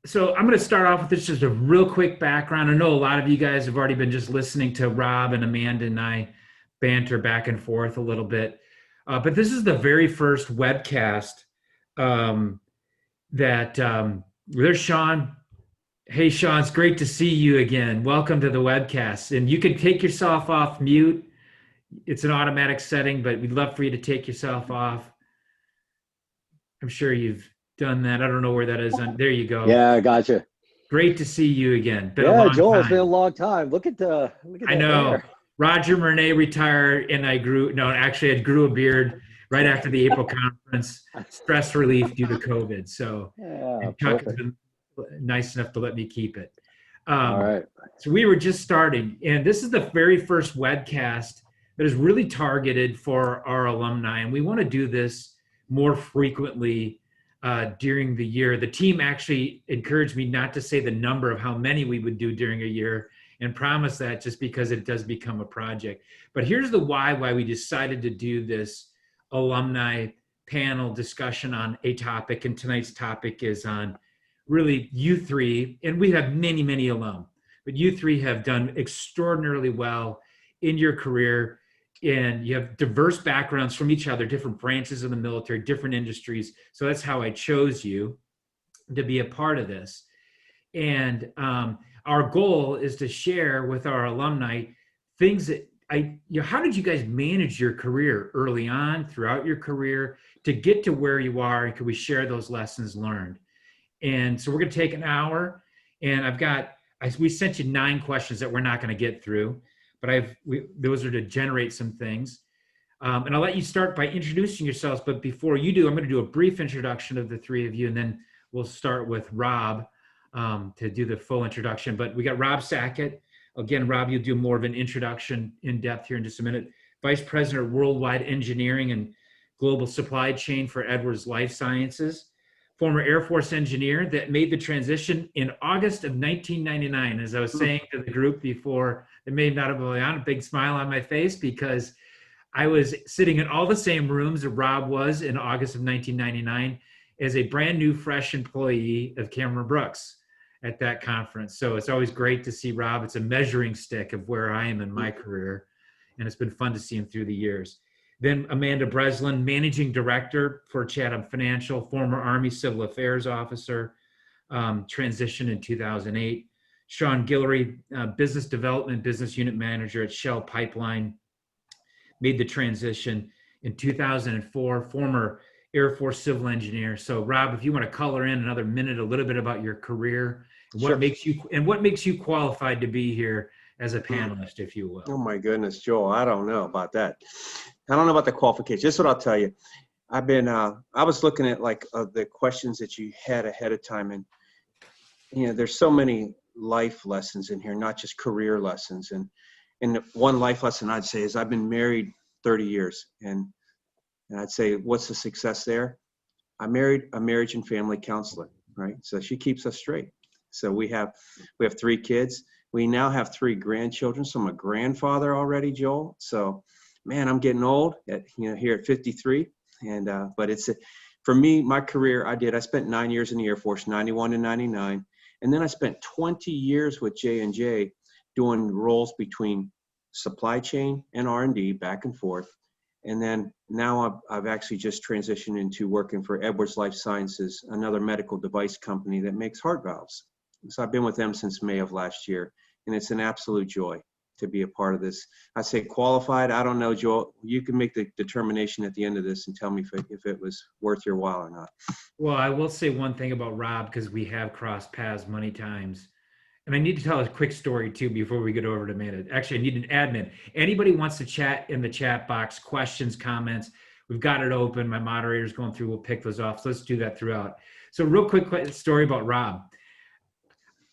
So I'm going to start off with this, just a real quick background. I know a lot of you guys have already been just listening to Rob and Amanda and I banter back and forth a little bit. But this is the very first webcast um, that there's Sean. Hey, Sean, it's great to see you again. Welcome to the webcast. And you can take yourself off mute. It's an automatic setting, but we'd love for you to take yourself off. I'm sure you've done that. I don't know where that is. There you go. Yeah, I gotcha. Great to see you again. Been a Yeah, long Joel, time. it's been a long time. Look at I that know. hair. Roger Murnay retired, and I grew a beard right after the April conference. Stress relief due to COVID. So, Yeah, and Chuck has perfect. been nice enough to let me keep it. All right. So we were just starting, and this is the very first webcast that is really targeted for our alumni, and we want to do this more frequently during the year. The team actually encouraged me not to say the number of how many we would do during a year, and promise that just because it does become a project. But here's the why we decided to do this alumni panel discussion on a topic, and tonight's topic is on really you three, and we have many alum, but you three have done extraordinarily well in your career, and you have diverse backgrounds from each other, different branches of the military, different industries. So that's how I chose you to be a part of this. And our goal is to share with our alumni things that how did you guys manage your career early on, throughout your career, to get to where you are, and can we share those lessons learned? And so we're going to take an hour, and we sent you 9 questions that we're not going to get through, but those are to generate some things. And I'll let you start by introducing yourselves. But before you do, I'm going to do a brief introduction of the three of you, and then we'll start with Rob to do the full introduction. But we got Rob Sackett. Again, Rob, you'll do more of an introduction in depth here in just a minute. Vice President of Worldwide Engineering and Global Supply Chain for Edwards Lifesciences. Former Air Force engineer that made the transition in August of 1999. As I was saying to the group before, it may not have been a big smile on my face because I was sitting in all the same rooms that Rob was in August of 1999 as a brand new, fresh employee of Cameron Brooks at that conference. So it's always great to see Rob. It's a measuring stick of where I am in my career, and it's been fun to see him through the years. Then Amanda Breslin, Managing Director for Chatham Financial, former Army Civil Affairs Officer, transitioned in 2008. Sean Guillory, Business Development Business Unit Manager at Shell Pipeline, made the transition in 2004, former Air Force Civil Engineer. So Rob, if you want to color in another minute, a little bit about your career, what makes you qualified to be here as a panelist, if you will. Oh my goodness, Joel, I don't know about that. I don't know about the qualifications. Just what I'll tell you. I was looking at the questions that you had ahead of time, and there's so many life lessons in here, not just career lessons. And one life lesson I'd say is I've been married 30 years, and I'd say, what's the success there? I married a marriage and family counselor, right? So she keeps us straight. So we have 3 kids. We now have 3 grandchildren. So I'm a grandfather already, Joel. So, man, I'm getting old here at 53. But for me, my career, I spent 9 years in the Air Force, 91 to 99. And then I spent 20 years with J&J doing roles between supply chain and R&D back and forth. And then now I've actually just transitioned into working for Edwards Lifesciences, another medical device company that makes heart valves. So I've been with them since May of last year, and it's an absolute joy to be a part of this. I say qualified. I don't know, Joel. You can make the determination at the end of this and tell me if it was worth your while or not. Well, I will say one thing about Rob, because we have crossed paths many times. And I need to tell a quick story too before we get over to Amanda. Actually, I need an admin. Anybody wants to chat in the chat box, questions, comments, we've got it open. My moderator's going through, we'll pick those off. So let's do that throughout. So real quick story about Rob.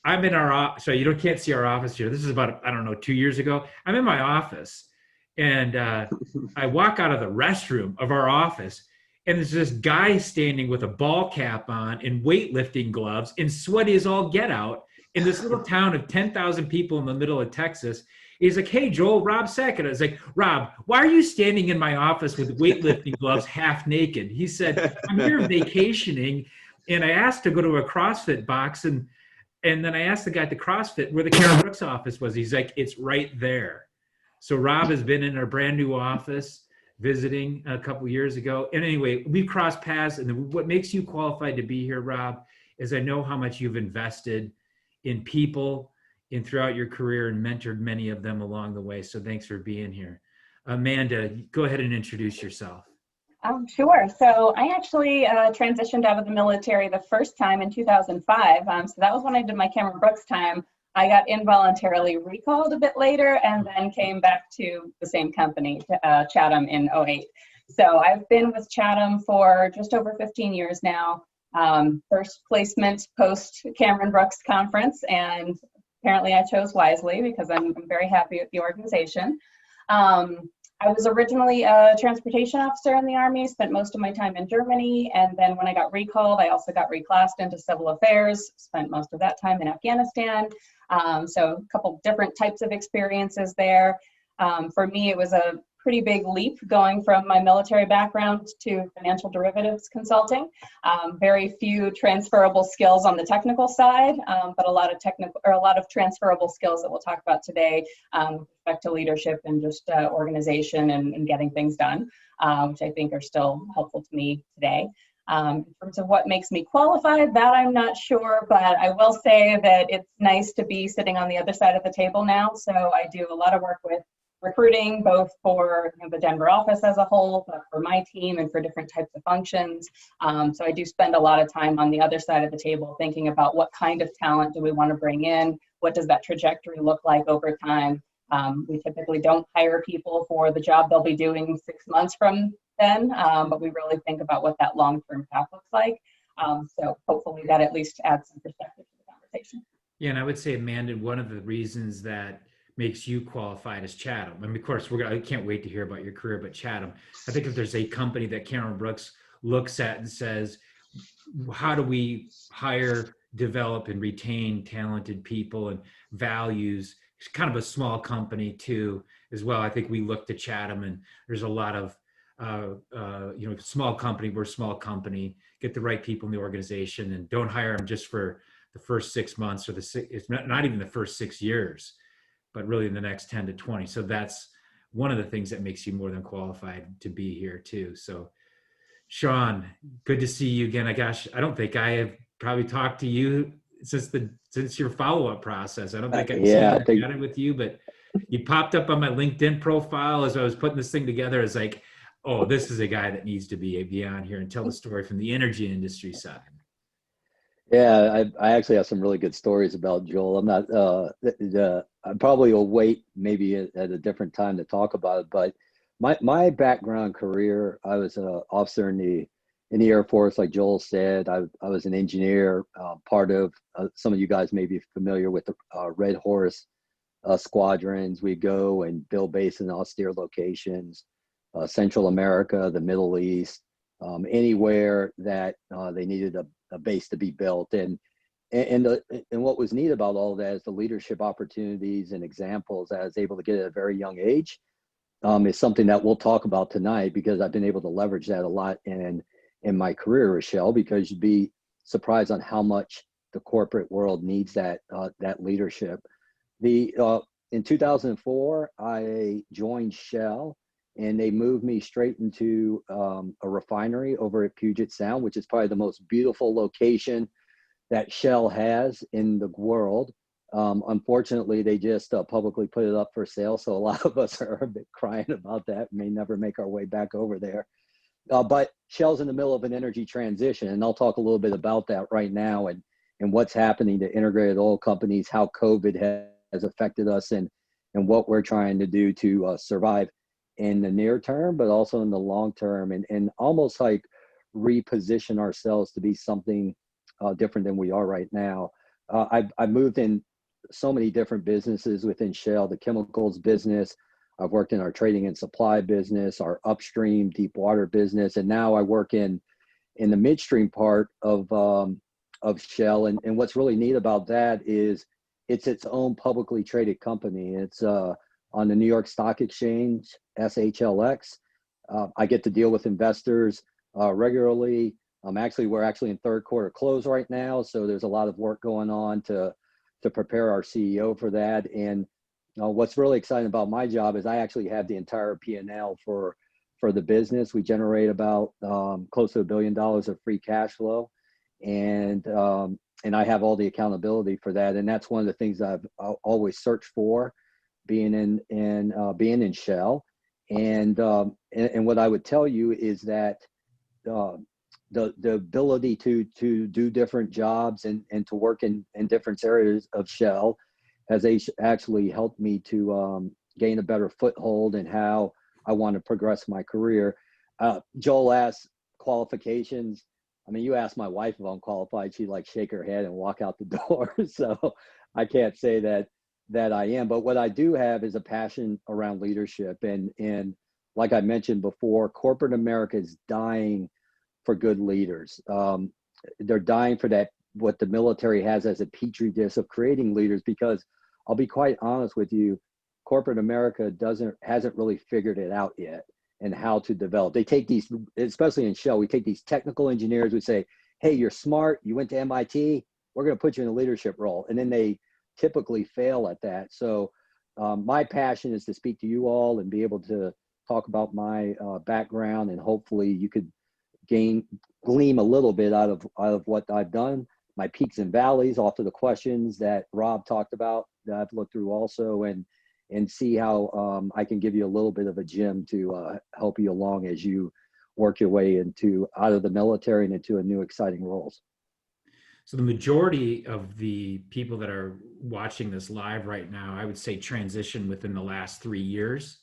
I'm in so you can't see our office here. This is about, 2 years ago. I'm in my office, and I walk out of the restroom of our office, and there's this guy standing with a ball cap on and weightlifting gloves and sweaty as all get out in this little town of 10,000 people in the middle of Texas. He's like, "Hey, Joel, Rob Sackett." I was like, "Rob, why are you standing in my office with weightlifting gloves half naked?" He said, "I'm here vacationing And I asked to go to a CrossFit box, and then I asked the guy at the CrossFit where the Karen Brooks office was. He's like, it's right there. So Rob has been in our brand new office visiting a couple years ago. And anyway, we crossed paths. And what makes you qualified to be here, Rob, is I know how much you've invested in people and throughout your career and mentored many of them along the way. So thanks for being here. Amanda, go ahead and introduce yourself. Sure. So I actually transitioned out of the military the first time in 2005. So that was when I did my Cameron Brooks time. I got involuntarily recalled a bit later and then came back to the same company, Chatham, in '08. So I've been with Chatham for just over 15 years now. First placement post Cameron Brooks conference, and apparently I chose wisely because I'm very happy with the organization. I was originally a transportation officer in the Army, spent most of my time in Germany, and then when I got recalled, I also got reclassed into civil affairs, spent most of that time in Afghanistan. So a couple different types of experiences there. For me, it was a pretty big leap going from my military background to financial derivatives consulting. Very few transferable skills on the technical side, but a lot of transferable skills that we'll talk about today with respect to leadership and just organization and getting things done, which I think are still helpful to me today. In terms of what makes me qualified, that I'm not sure, but I will say that it's nice to be sitting on the other side of the table now. So I do a lot of work with recruiting, both for the Denver office as a whole, but for my team and for different types of functions. So I do spend a lot of time on the other side of the table thinking about what kind of talent do we want to bring in? What does that trajectory look like over time? We typically don't hire people for the job they'll be doing 6 months from then, but we really think about what that long-term path looks like. So hopefully that at least adds some perspective to the conversation. Yeah, and I would say, Amanda, one of the reasons that makes you qualified as Chatham. I mean, of course, I can't wait to hear about your career, but Chatham, I think if there's a company that Cameron Brooks looks at and says, how do we hire, develop, and retain talented people and values? It's kind of a small company too, as well. I think we look to Chatham, and there's a lot of, small company, we're a small company, get the right people in the organization and don't hire them just for the first 6 months or it's not even the first 6 years, but really in the next 10 to 20. So that's one of the things that makes you more than qualified to be here too. So Sean, good to see you again. I don't think I have probably talked to you since your follow-up process. I don't think I've chatted with you, but you popped up on my LinkedIn profile as I was putting this thing together. It's like, oh, this is a guy that needs to be on here and tell the story from the energy industry side. Yeah, I actually have some really good stories about Joel. I'm not, I probably will wait maybe at a different time to talk about it, but my background career, I was an officer in the Air Force, like Joel said. I was an engineer, part of, some of you guys may be familiar with the Red Horse squadrons. We go and build base in austere locations, Central America, the Middle East, anywhere that they needed a base to be built. And what was neat about all of that is the leadership opportunities and examples that I was able to get at a very young age is something that we'll talk about tonight, because I've been able to leverage that a lot in my career, Rochelle, because you'd be surprised on how much the corporate world needs that leadership. In 2004, I joined Shell, and they moved me straight into a refinery over at Puget Sound, which is probably the most beautiful location that Shell has in the world. Unfortunately, they just publicly put it up for sale, so a lot of us are a bit crying about that. We may never make our way back over there. But Shell's in the middle of an energy transition, and I'll talk a little bit about that right now and what's happening to integrated oil companies, how COVID has affected us, and what we're trying to do to survive in the near term, but also in the long term, and almost like reposition ourselves to be something different than we are right now. I've moved in so many different businesses within Shell, the chemicals business. I've worked in our trading and supply business, our upstream deep water business, and now I work in the midstream part of Shell. And what's really neat about that is it's its own publicly traded company. It's on the New York Stock Exchange, SHLX. I get to deal with investors regularly. Actually, we're actually in third quarter close right now, so there's a lot of work going on to prepare our CEO for that. And what's really exciting about my job is I actually have the entire P&L for the business. We generate about close to $1 billion of free cash flow, and I have all the accountability for that. And that's one of the things I've always searched for, being in Shell. And what I would tell you is that the ability to do different jobs and to work in different areas of Shell has actually helped me to gain a better foothold in how I want to progress my career. Joel asked qualifications. I mean, you ask my wife if I'm qualified, she'd like shake her head and walk out the door. So I can't say that I am, but what I do have is a passion around leadership. And like I mentioned before, corporate America is dying for good leaders. They're dying for that, what the military has as a petri dish of creating leaders, because I'll be quite honest with you, corporate America hasn't really figured it out yet and how to develop. They take these, especially in Shell, we take these technical engineers, we say, hey, you're smart, you went to MIT, we're going to put you in a leadership role. And then they typically fail at that. So my passion is to speak to you all and be able to talk about my background, and hopefully you could glean a little bit out of what I've done, my peaks and valleys, off of the questions that Rob talked about that I've looked through also, and see how I can give you a little bit of a gem to help you along as you work your way out of the military and into a new exciting roles. So the majority of the people that are watching this live right now, I would say transition within the last 3 years.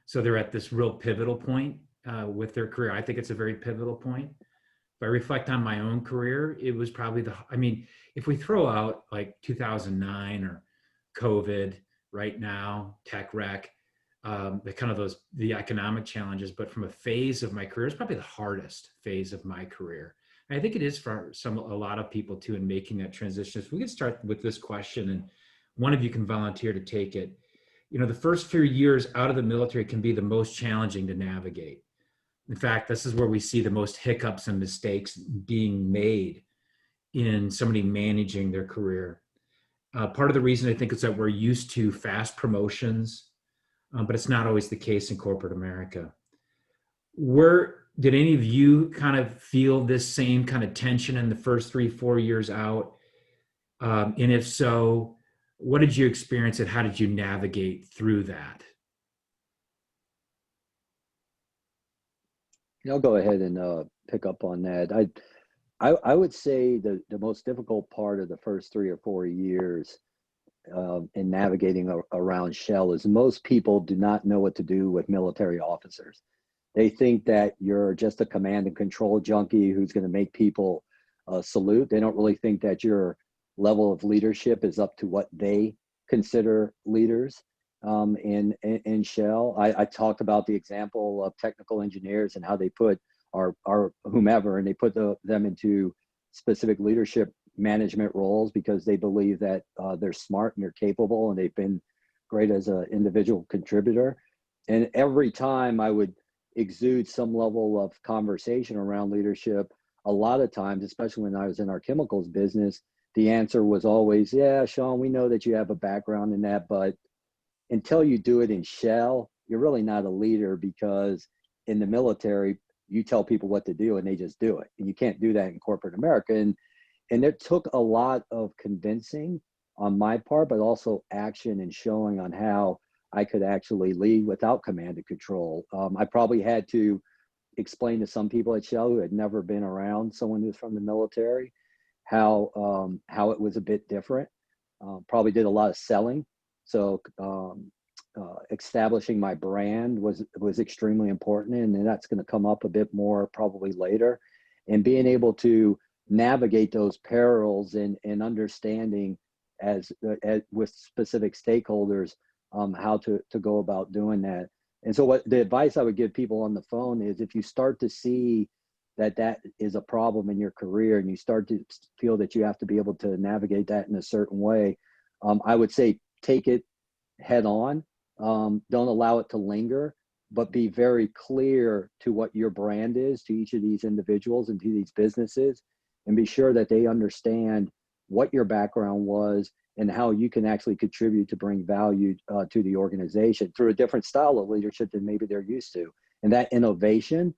So they're at this real pivotal point with their career. I think it's a very pivotal point. If I reflect on my own career, it was probably if we throw out like 2009 or COVID right now, tech wreck, the economic challenges, but from a phase of my career, it's probably the hardest phase of my career. And I think it is for a lot of people too, in making that transition. So we can start with this question, and one of you can volunteer to take it. You know, the first few years out of the military can be the most challenging to navigate. In fact, this is where we see the most hiccups and mistakes being made in somebody managing their career. Part of the reason I think is that we're used to fast promotions, but it's not always the case in corporate America. Did any of you kind of feel this same kind of tension in the first 3-4 years out? And if so, what did you experience and how did you navigate through that? I'll go ahead and pick up on that. I would say the most difficult part of the first 3 or 4 years in navigating around Shell is most people do not know what to do with military officers. They think that you're just a command and control junkie who's going to make people salute. They don't really think that your level of leadership is up to what they consider leaders in Shell. I talked about the example of technical engineers and how they put our whomever, and they put them into specific leadership management roles because they believe that they're smart and they're capable and they've been great as an individual contributor. And every time I would exude some level of conversation around leadership, a lot of times, especially when I was in our chemicals business, the answer was always, yeah, Sean, we know that you have a background in that, but until you do it in Shell, you're really not a leader, because in the military, you tell people what to do and they just do it. And you can't do that in corporate America. And it took a lot of convincing on my part, but also action and showing on how I could actually lead without command and control. I probably had to explain to some people at Shell who had never been around someone who's from the military how it was a bit different. Probably did a lot of selling. So establishing my brand was extremely important, and that's going to come up a bit more probably later. And being able to navigate those perils and understanding as with specific stakeholders how to go about doing that. And so what the advice I would give people on the phone is, if you start to see that is a problem in your career and you start to feel that you have to be able to navigate that in a certain way, I would say take it head on. Don't allow it to linger, but be very clear to what your brand is to each of these individuals and to these businesses, and be sure that they understand what your background was and how you can actually contribute to bring value to the organization through a different style of leadership than maybe they're used to. And that innovation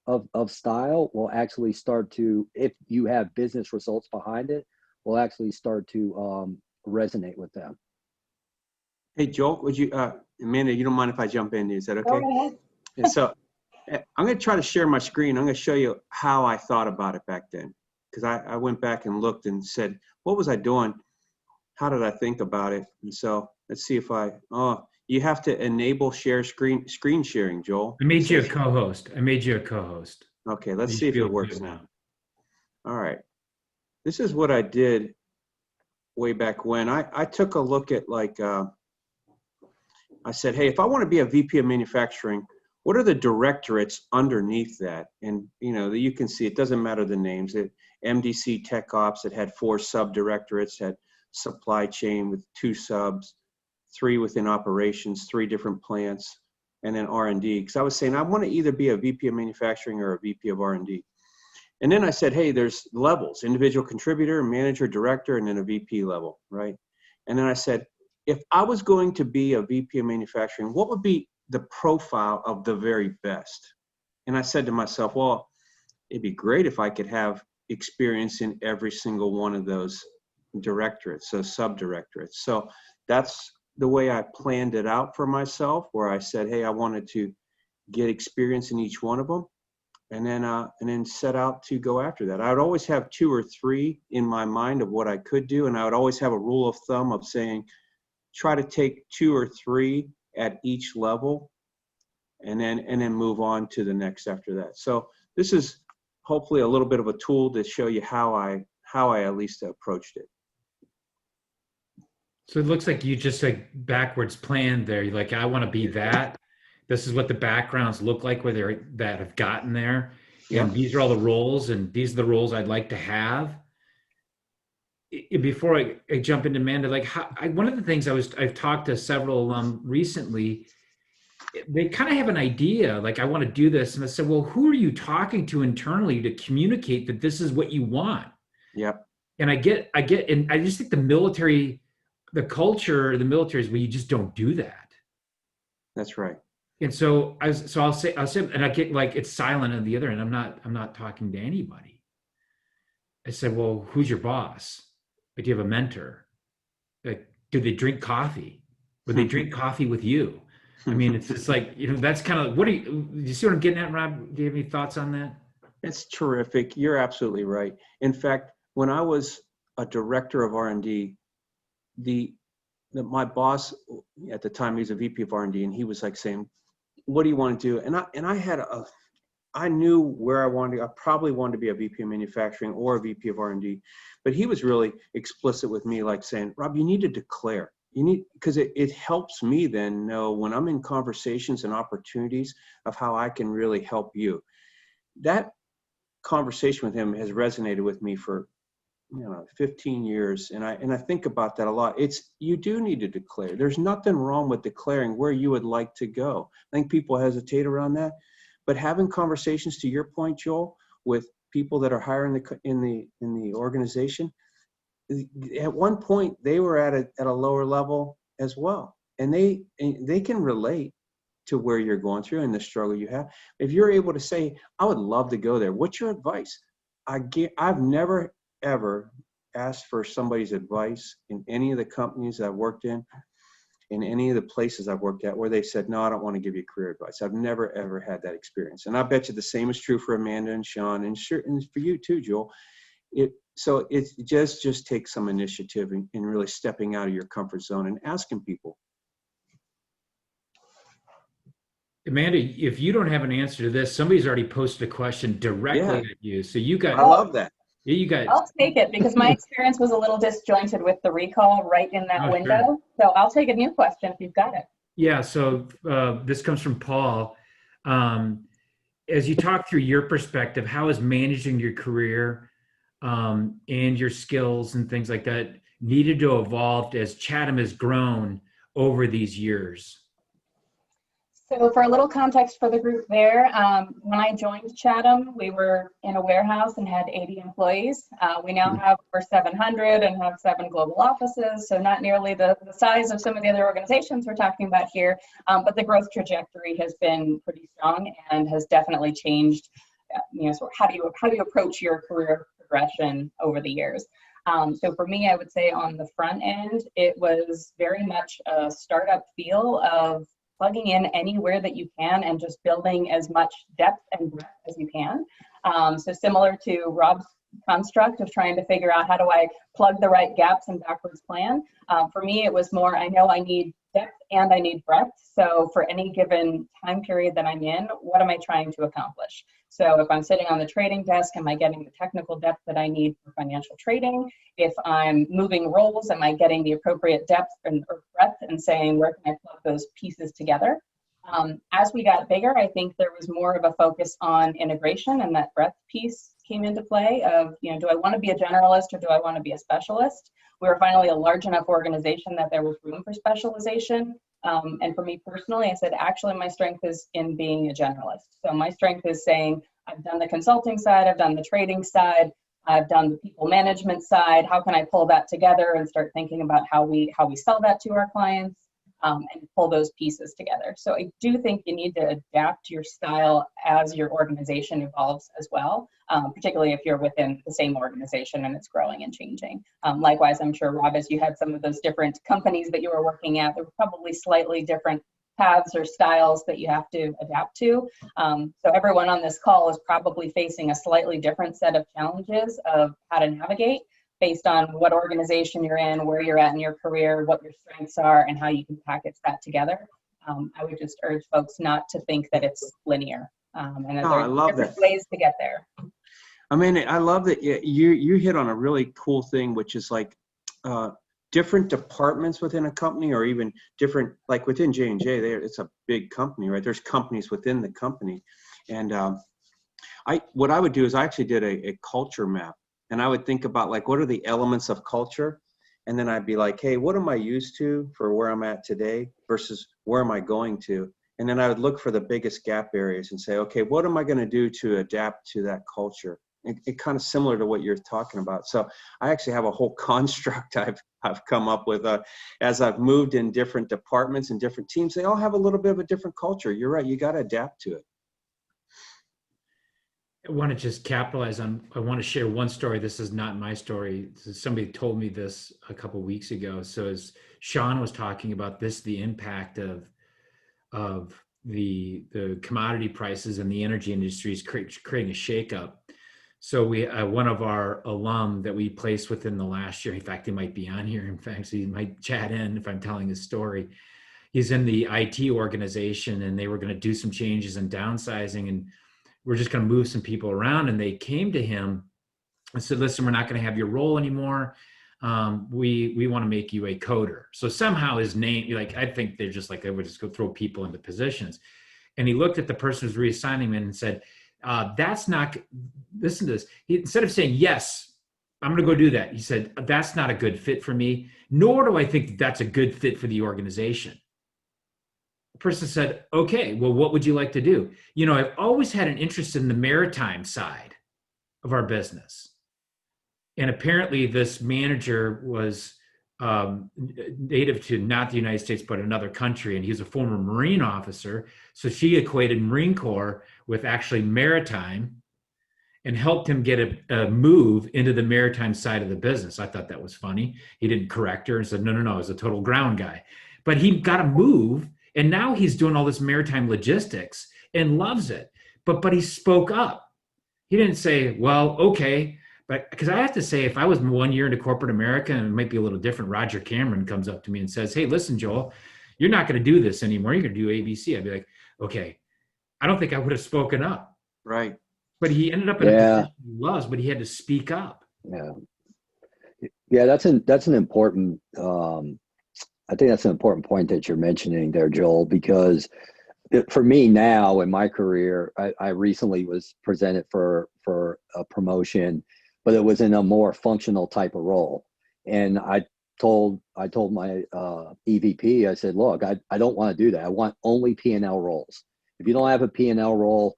of style will actually start to, if you have business results behind it, will actually start to resonate with them. Hey, Joel, would you, Amanda, you don't mind if I jump in? Is that okay? Go ahead. And so I'm going to try to share my screen. I'm going to show you how I thought about it back then. Because I went back and looked and said, what was I doing? How did I think about it? And so let's see if you have to enable share screen sharing, Joel. I made you a co-host. Okay, let's You see if it feel works good now. All right. This is what I did way back when. I took a look at I said, hey, if I want to be a VP of manufacturing, what are the directorates underneath that? And you can see, it doesn't matter the names. MDC Tech Ops, it had 4 sub-directorates, had supply chain with 2 subs, 3 within operations, 3 different plants, and then R&D. Because I was saying, I want to either be a VP of manufacturing or a VP of R&D. And then I said, hey, there's levels, individual contributor, manager, director, and then a VP level, right? And then I said, if I was going to be a VP of manufacturing, what would be the profile of the very best? And I said to myself, well, it'd be great if I could have experience in every single one of those directorates, so sub-directorates. So that's the way I planned it out for myself, where I said, hey, I wanted to get experience in each one of them, and then set out to go after that. I would always have 2 or 3 in my mind of what I could do, and I would always have a rule of thumb of saying, try to take 2 or 3 at each level, and then move on to the next after that. So this is hopefully a little bit of a tool to show you how I at least approached it. So it looks like you just backwards planned there. You're like, I want to be that. This is what the backgrounds look like that have gotten there. Yeah. And these are all the roles, and these are the roles I'd like to have. Before I jump into Amanda, one of the things I've talked to several alum recently, they kind of have an idea, like, I want to do this. And I said, well, who are you talking to internally to communicate that this is what you want? Yep. And I get, and I just think the culture of the military is where you just don't do that. That's right. And so I'll say, and I get it's silent on the other end. I'm not talking to anybody. I said, well, who's your boss? Like, do you have a mentor? Like, do they drink coffee? Would they drink coffee with you? I mean, it's just that's kind of, do you see what I'm getting at, Rob? Do you have any thoughts on that? It's terrific. You're absolutely right. In fact, when I was a director of R&D, my boss at the time, he was a VP of R&D, and he was saying, what do you want to do? And I knew where I wanted to. I probably wanted to be a VP of manufacturing or a VP of R&D, but he was really explicit with me, saying, Rob, you need to declare. Because it helps me then know when I'm in conversations and opportunities of how I can really help you. That conversation with him has resonated with me for 15 years, and I think about that a lot. You do need to declare. There's nothing wrong with declaring where you would like to go. I think people hesitate around that, but having conversations, to your point, Joel, with people that are higher in the organization, at one point they were at a lower level as well, and they can relate to where you're going through and the struggle you have. If you're able to say, I would love to go there, what's your advice? I've never ever asked for somebody's advice in any of the companies I've worked in any of the places I've worked at, where they said, no, I don't want to give you career advice. I've never ever had that experience. And I bet you the same is true for Amanda and Sean, and for you too, Joel. So it just takes some initiative in really stepping out of your comfort zone and asking people. Amanda, if you don't have an answer to this, somebody's already posted a question directly at you. So I love that. I'll take it, because my experience was a little disjointed with the recall right in that window. Sure. So I'll take a new question if you've got it. Yeah, so this comes from Paul. As you talk through your perspective, how is managing your career and your skills and things like that needed to evolve as Chatham has grown over these years? So for a little context for the group there, when I joined Chatham, we were in a warehouse and had 80 employees. We now have over 700 and have 7 global offices, so not nearly the size of some of the other organizations we're talking about here, but the growth trajectory has been pretty strong and has definitely changed, sort of how do you approach your career progression over the years. So for me, I would say on the front end, it was very much a startup feel of plugging in anywhere that you can and just building as much depth and breadth as you can. So similar to Rob's construct of trying to figure out how do I plug the right gaps and backwards plan. For me, it was more, I know I need depth and I need breadth. So for any given time period that I'm in, what am I trying to accomplish? So if I'm sitting on the trading desk, am I getting the technical depth that I need for financial trading? If I'm moving roles, am I getting the appropriate depth or breadth and saying, where can I plug those pieces together? As we got bigger, I think there was more of a focus on integration, and that breadth piece came into play of, do I want to be a generalist or do I want to be a specialist? We were finally a large enough organization that there was room for specialization. And for me personally, I said, actually, my strength is in being a generalist. So my strength is saying, I've done the consulting side, I've done the trading side, I've done the people management side. How can I pull that together and start thinking about how we sell that to our clients? And pull those pieces together. So I do think you need to adapt your style as your organization evolves as well, particularly if you're within the same organization and it's growing and changing. Likewise, I'm sure, Rob, as you had some of those different companies that you were working at, there were probably slightly different paths or styles that you have to adapt to. So everyone on this call is probably facing a slightly different set of challenges of how to navigate, based on what organization you're in, where you're at in your career, what your strengths are, and how you can package that together. I would just urge folks not to think that it's linear. And that I love different that. ways to get there. I mean, I love that you hit on a really cool thing, which is like different departments within a company, or even different, like within J&J, it's a big company, right? There's companies within the company. And what I would do is I actually did a culture map. And I would think about, like, what are the elements of culture? And then I'd be like, hey, what am I used to for where I'm at today versus where am I going to? And then I would look for the biggest gap areas and say, okay, what am I going to do to adapt to that culture? It kind of similar to what you're talking about. So I actually have a whole construct I've come up with as I've moved in different departments and different teams. They all have a little bit of a different culture. You're right. You got to adapt to it. I want to just capitalize on, I want to share one story. This is not my story. Somebody told me this a couple of weeks ago. So as Sean was talking about this, the impact of the commodity prices and the energy industries creating a shakeup. So we, one of our alum that we placed within the last year, in fact, he might be on here. In fact, so he might chat in if I'm telling his story. He's in the IT organization, and they were going to do some changes and downsizing, and we're just going to move some people around. And they came to him and said, listen, we're not going to have your role anymore. We want to make you a coder. So somehow his name, like, I think they're just like, they would just go throw people into positions. And he looked at the person who's reassigning him and said, that's not, listen to this. Instead of saying, yes, I'm going to go do that, he said, that's not a good fit for me, nor do I think that's a good fit for the organization. Person said, okay, well, what would you like to do? I've always had an interest in the maritime side of our business. And apparently this manager was native to not the United States, but another country. And he was a former Marine officer. So she equated Marine Corps with actually maritime and helped him get a move into the maritime side of the business. I thought that was funny. He didn't correct her and said, no, he's a total ground guy. But he got a move. And now he's doing all this maritime logistics and loves it. But he spoke up. He didn't say, well, okay. But because I have to say, if I was 1 year into corporate America, and it might be a little different, Roger Cameron comes up to me and says, hey, listen, Joel, you're not going to do this anymore. You're going to do ABC. I'd be like, okay. I don't think I would have spoken up. Right. But he ended up in a position he loves, but he had to speak up. Yeah, that's an important I think that's an important point that you're mentioning there, Joel, because for me now in my career, I recently was presented for a promotion, but it was in a more functional type of role. And I told my EVP, I said, look, I don't want to do that. I want only P&L roles. If you don't have a P&L role,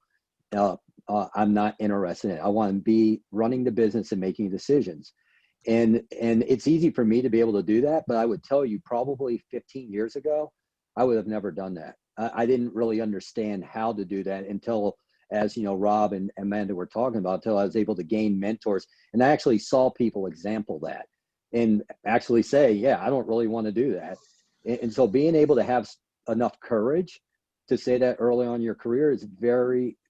I'm not interested in it. I want to be running the business and making decisions. And it's easy for me to be able to do that, but I would tell you probably 15 years ago, I would have never done that. I didn't really understand how to do that until, as you know, Rob and Amanda were talking about, until I was able to gain mentors. And I actually saw people example that and actually say, yeah, I don't really want to do that. And so being able to have enough courage to say that early on in your career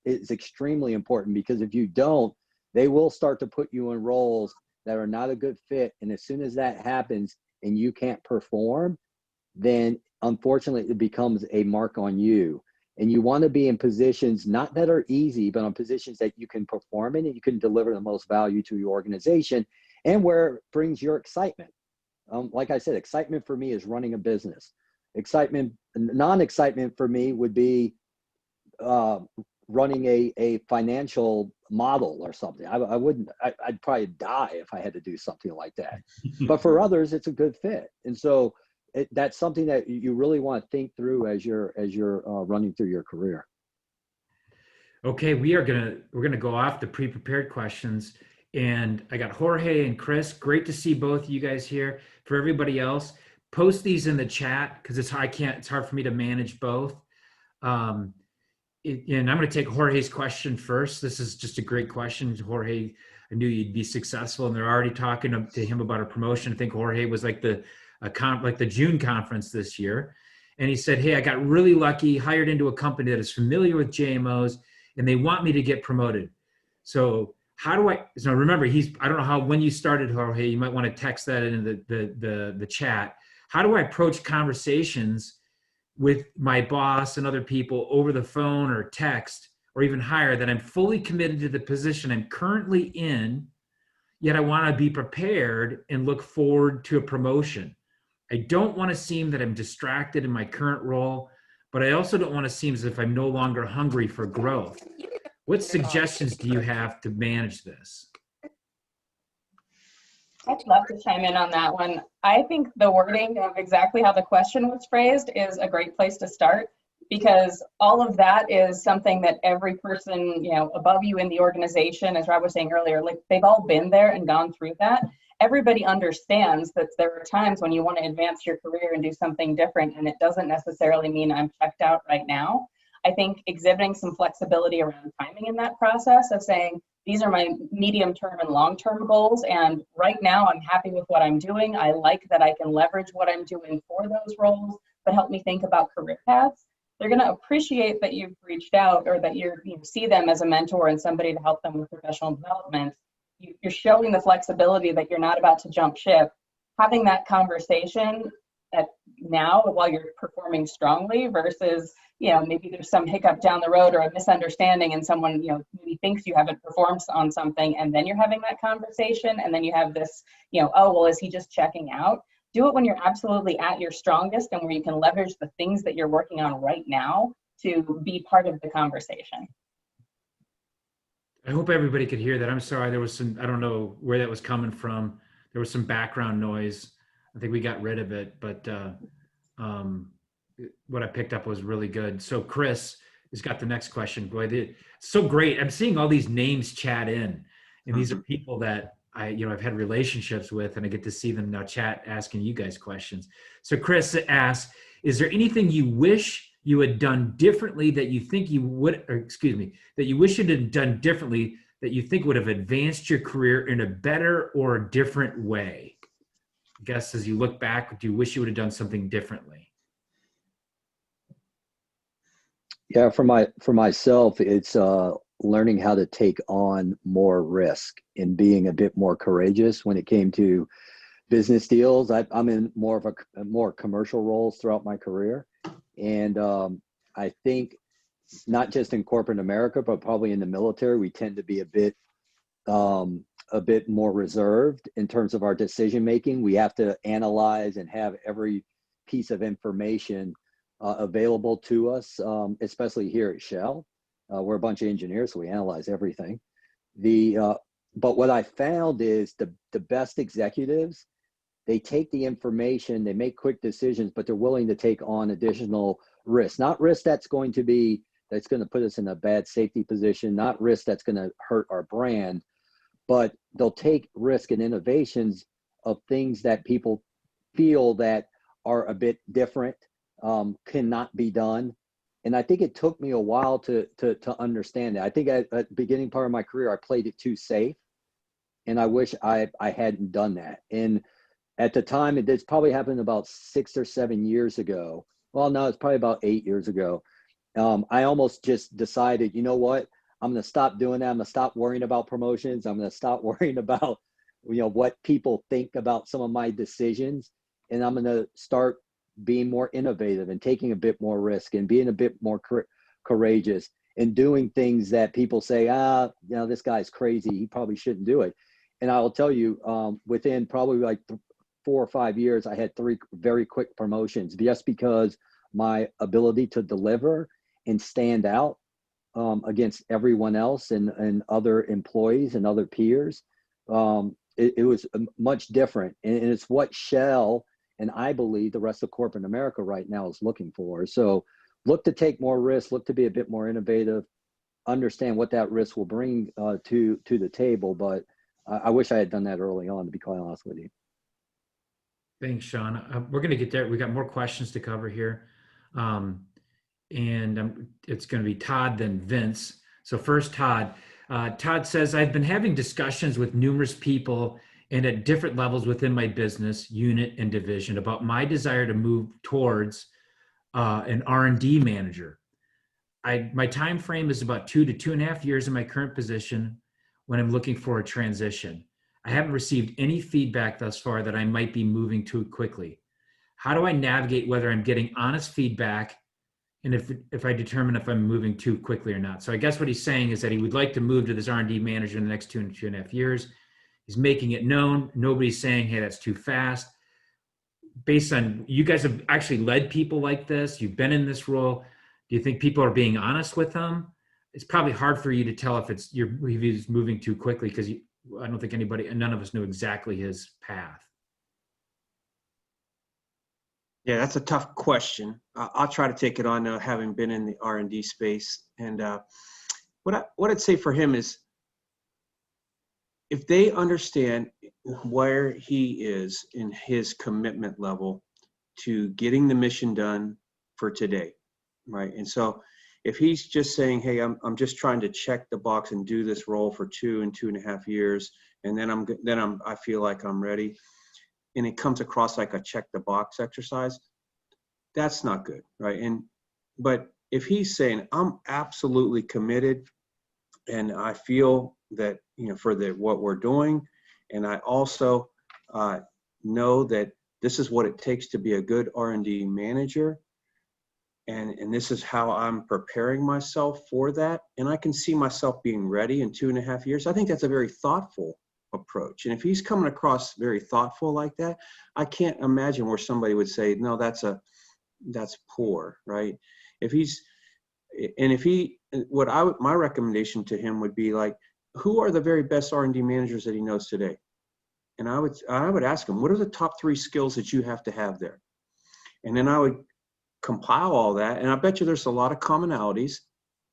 is extremely important, because if you don't, they will start to put you in roles that are not a good fit. And as soon as that happens and you can't perform, then unfortunately it becomes a mark on you. And you want to be in positions, not that are easy, but on positions that you can perform in and you can deliver the most value to your organization, and where it brings your excitement. Like I said, excitement for me is running a business. Non-excitement for me would be running a financial model or something. I'd probably die if I had to do something like that. But for others, it's a good fit. And so that's something that you really want to think through as you're running through your career. Okay, we're gonna go off the pre-prepared questions, and I got Jorge and Chris. Great to see both of you guys here. For everybody else, post these in the chat, because it's hard for me to manage both. And I'm going to take Jorge's question first. This is just a great question. Jorge, I knew you'd be successful, and they're already talking to him about a promotion. I think Jorge was like the June conference this year. And he said, hey, I got really lucky, hired into a company that is familiar with JMOs, and they want me to get promoted. So remember, I don't know when you started, Jorge, you might want to text that into the chat. How do I approach conversations with my boss and other people over the phone or text, or even higher, that I'm fully committed to the position I'm currently in, yet I want to be prepared and look forward to a promotion? I don't want to seem that I'm distracted in my current role, but I also don't want to seem as if I'm no longer hungry for growth. What suggestions do you have to manage this? I'd love to chime in on that one. I think the wording of exactly how the question was phrased is a great place to start, because all of that is something that every person, above you in the organization, as Rob was saying earlier, like they've all been there and gone through that. Everybody understands that there are times when you want to advance your career and do something different, and it doesn't necessarily mean I'm checked out right now. I think exhibiting some flexibility around timing in that process of saying, these are my medium-term and long-term goals, and right now I'm happy with what I'm doing. I like that I can leverage what I'm doing for those roles, but help me think about career paths. They're going to appreciate that you've reached out, or that you see them as a mentor and somebody to help them with professional development. You're showing the flexibility that you're not about to jump ship. Having that conversation now while you're performing strongly versus maybe there's some hiccup down the road or a misunderstanding, and someone maybe thinks you haven't performed on something, and then you're having that conversation, and then you have this oh, well, is he just checking out? Do it when you're absolutely at your strongest and where you can leverage the things that you're working on right now to be part of the conversation. I hope everybody could hear that. I'm sorry, there was I don't know where that was coming from. There was some background noise. I think we got rid of it, but what I picked up was really good. So Chris has got the next question. Boy, it's so great. I'm seeing all these names chat in, and these are people that I've had relationships with, and I get to see them now chat, asking you guys questions. So Chris asks, is there anything you wish you had done differently that you think you would, that you wish you had done differently that you think would have advanced your career in a better or a different way? I guess as you look back, do you wish you would have done something differently? Yeah, for myself, it's learning how to take on more risk and being a bit more courageous when it came to business deals. I'm in more of a more commercial roles throughout my career, and I think not just in corporate America, but probably in the military, we tend to be a bit more reserved in terms of our decision making. We have to analyze and have every piece of information available to us, especially here at Shell. We're a bunch of engineers, so we analyze everything. But what I found is the best executives, they take the information, they make quick decisions, but they're willing to take on additional risks. Not risk that's going to put us in a bad safety position, not risk that's going to hurt our brand, but they'll take risk and innovations of things that people feel that are a bit different, cannot be done. And I think it took me a while to understand that. I think at the beginning part of my career, I played it too safe, and I wish I hadn't done that. And at the time, this probably happened about 6 or 7 years ago. Well, no, it's probably about 8 years ago. I almost just decided, you know what? I'm going to stop doing that. I'm going to stop worrying about promotions. I'm going to stop worrying about, what people think about some of my decisions. And I'm going to start being more innovative and taking a bit more risk and being a bit more courageous and doing things that people say, this guy's crazy. He probably shouldn't do it. And I will tell you, within probably like 4 or 5 years, I had 3 very quick promotions just because my ability to deliver and stand out against everyone else and other employees and other peers. It was much different. And it's what Shell and I believe the rest of corporate America right now is looking for. So look to take more risks, look to be a bit more innovative, understand what that risk will bring to the table. But I wish I had done that early on, to be quite honest with you. Thanks, Sean. We're going to get there. We got more questions to cover here. It's going to be Todd, then Vince. So first, Todd. Todd says, I've been having discussions with numerous people and at different levels within my business unit and division about my desire to move towards an R&D manager. My time frame is about 2 to 2.5 years in my current position when I'm looking for a transition. I haven't received any feedback thus far that I might be moving too quickly. How do I navigate whether I'm getting honest feedback and if I determine if I'm moving too quickly or not? So I guess what he's saying is that he would like to move to this R&D manager in the next 2 to 2.5 years. He's making it known. Nobody's saying, hey, that's too fast. Based on, you guys have actually led people like this. You've been in this role. Do you think people are being honest with them? It's probably hard for you to tell if he's moving too quickly because I don't think none of us knew exactly his path. Yeah, that's a tough question. I'll try to take it on now, having been in the R&D space. And what I'd say for him is, if they understand where he is in his commitment level to getting the mission done for today, right? And so if he's just saying, hey, I'm just trying to check the box and do this role for 2 and 2.5 years, and then I feel like I'm ready, and it comes across like a check the box exercise, that's not good, right? But if he's saying, I'm absolutely committed, and I feel that, for what we're doing, and I also know that this is what it takes to be a good R&D manager, and this is how I'm preparing myself for that, and I can see myself being ready in 2.5 years, I think that's a very thoughtful approach. And if he's coming across very thoughtful like that, I can't imagine where somebody would say, no, that's poor, right? My recommendation to him would be like, who are the very best R&D managers that he knows today? And I would ask him, what are the top 3 skills that you have to have there? And then I would compile all that, and I bet you there's a lot of commonalities,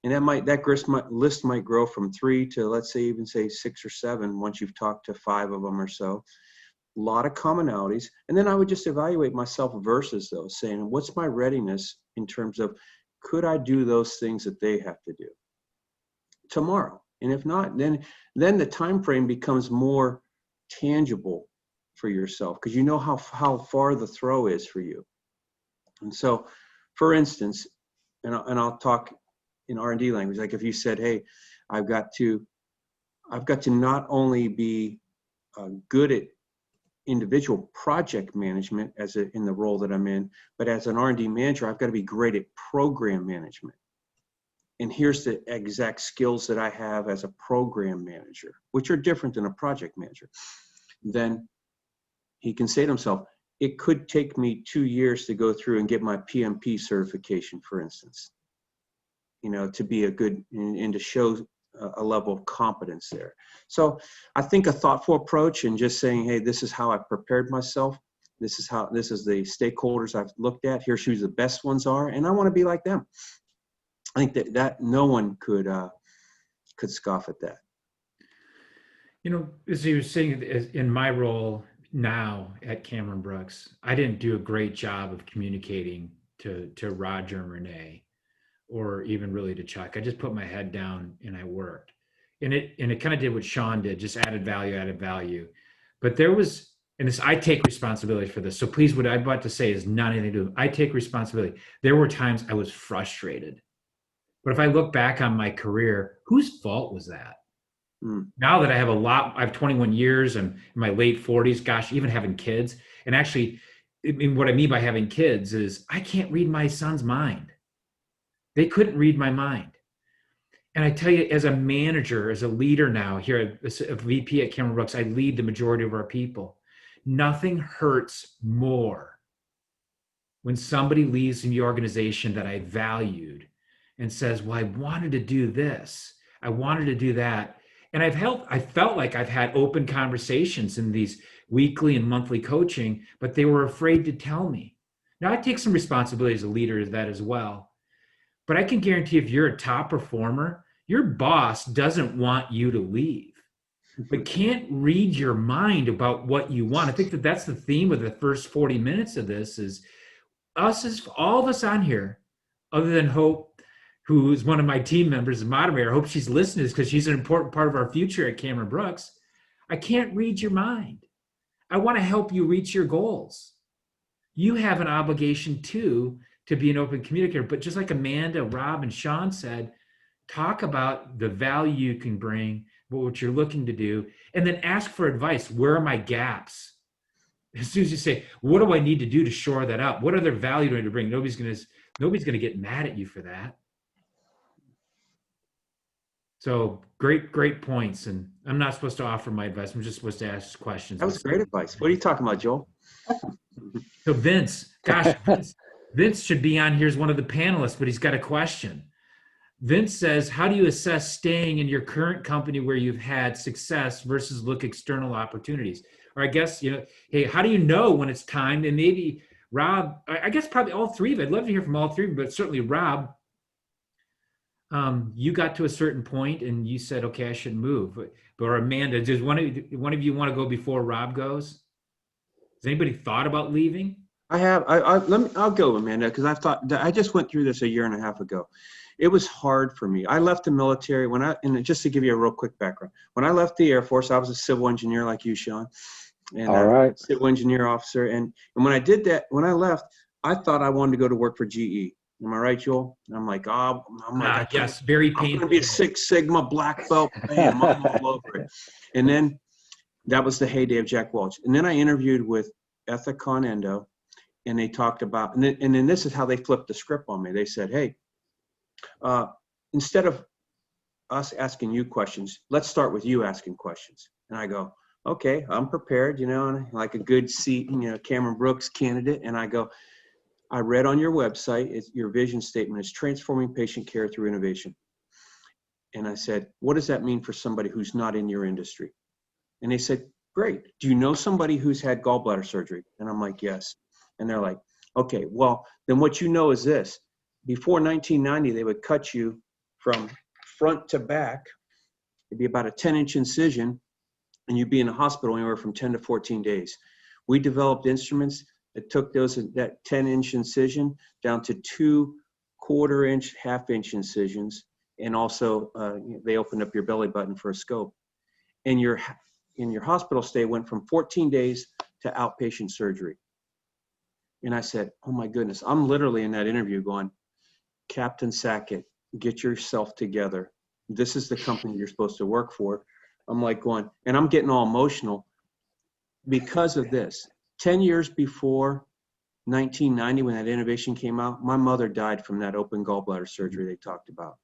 and that list might grow from 3 to, let's say, even say 6 or 7 once you've talked to 5 of them or so. A lot of commonalities. And then I would just evaluate myself versus those, saying, what's my readiness in terms of, could I do those things that they have to do tomorrow? And if not, then the time frame becomes more tangible for yourself, because you know how far the throw is for you. And so, for instance, and I'll talk in R&D language, like if you said, hey, I've got to not only be good at individual project management in the role that I'm in, but as an R&D manager, I've got to be great at program management. And here's the exact skills that I have as a program manager, which are different than a project manager. Then he can say to himself, it could take me 2 years to go through and get my PMP certification, for instance, to be a good, and to show a level of competence there. So I think a thoughtful approach and just saying, hey, this is how I prepared myself, This is the stakeholders I've looked at. Here's who the best ones are, and I want to be like them. I think that no one could scoff at that. You know, as you were saying, in my role now at Cameron Brooks, I didn't do a great job of communicating to Roger and Renee, or even really to Chuck. I just put my head down and I worked. And it kind of did what Sean did, just added value. But there was, and this, I take responsibility for this. So please, what I'm about to say is not anything to do. I take responsibility. There were times I was frustrated. But if I look back on my career, whose fault was that? Now that I have 21 years, I'm in my late 40s, gosh, even having kids. And actually, I mean, what I mean by having kids is I can't read my son's mind. They couldn't read my mind. And I tell you, as a manager, as a leader now here, a VP at Cameron Brooks, I lead the majority of our people. Nothing hurts more when somebody leaves in the organization that I valued and says, well, I wanted to do this. I wanted to do that. And I felt like I've had open conversations in these weekly and monthly coaching, but they were afraid to tell me. Now I take some responsibility as a leader of that as well. But I can guarantee if you're a top performer, your boss doesn't want you to leave, but can't read your mind about what you want. I think that's the theme of the first 40 minutes of this is all of us on here, other than Hope, who is one of my team members, the moderator. I hope she's listening because she's an important part of our future at Cameron Brooks. I can't read your mind. I want to help you reach your goals. You have an obligation too to be an open communicator, but just like Amanda, Rob, and Sean said, talk about the value you can bring, what you're looking to do, and then ask for advice. Where are my gaps? As soon as you say, what do I need to do to shore that up? What other value do I need to bring? Nobody's going to get mad at you for that. So great points. And I'm not supposed to offer my advice. I'm just supposed to ask questions. That was great advice. What are you talking about, Joel? So Vince should be on here as one of the panelists, but he's got a question. Vince says, how do you assess staying in your current company where you've had success versus look external opportunities? Or I guess, hey, how do you know when it's time? And maybe Rob, I guess probably all three of you. I'd love to hear from all three of you, but certainly Rob, you got to a certain point and you said, okay, I should move. Or Amanda, does one of you want to go before Rob goes? Has anybody thought about leaving? I have. I'll go, Amanda, because I just went through this a year and a half ago. It was hard for me. I left the military and just to give you a real quick background, when I left the Air Force, I was a civil engineer like you, Sean, and all right, civil engineer officer. And when I did that, when I left, I thought I wanted to go to work for GE. Am I right, Joel? And I'm like, yes, very painful. I'm going to be a Six Sigma black belt. Bam, I'm all over it. And then that was the heyday of Jack Welch. And then I interviewed with Ethicon Endo, and they talked about, and then this is how they flipped the script on me. They said, hey, instead of us asking you questions, let's start with you asking questions. And I go, okay, I'm prepared, like a good seat, Cameron Brooks candidate. And I go, I read on your website, your vision statement is transforming patient care through innovation. And I said, what does that mean for somebody who's not in your industry? And they said, great. Do you know somebody who's had gallbladder surgery? And I'm like, yes. And they're like, okay, well, then what you know is this. Before 1990, they would cut you from front to back. It'd be about a 10-inch incision, and you'd be in the hospital anywhere from 10 to 14 days. We developed instruments that took that 10-inch incision down to 2 1/4-inch, 1/2-inch incisions, and also they opened up your belly button for a scope. And your hospital stay went from 14 days to outpatient surgery. And I said, oh my goodness, I'm literally in that interview going, Captain Sackett, get yourself together. This is the company you're supposed to work for. I'm like going, and I'm getting all emotional because of this. 10 years before 1990, when that innovation came out, my mother died from that open gallbladder surgery they talked about.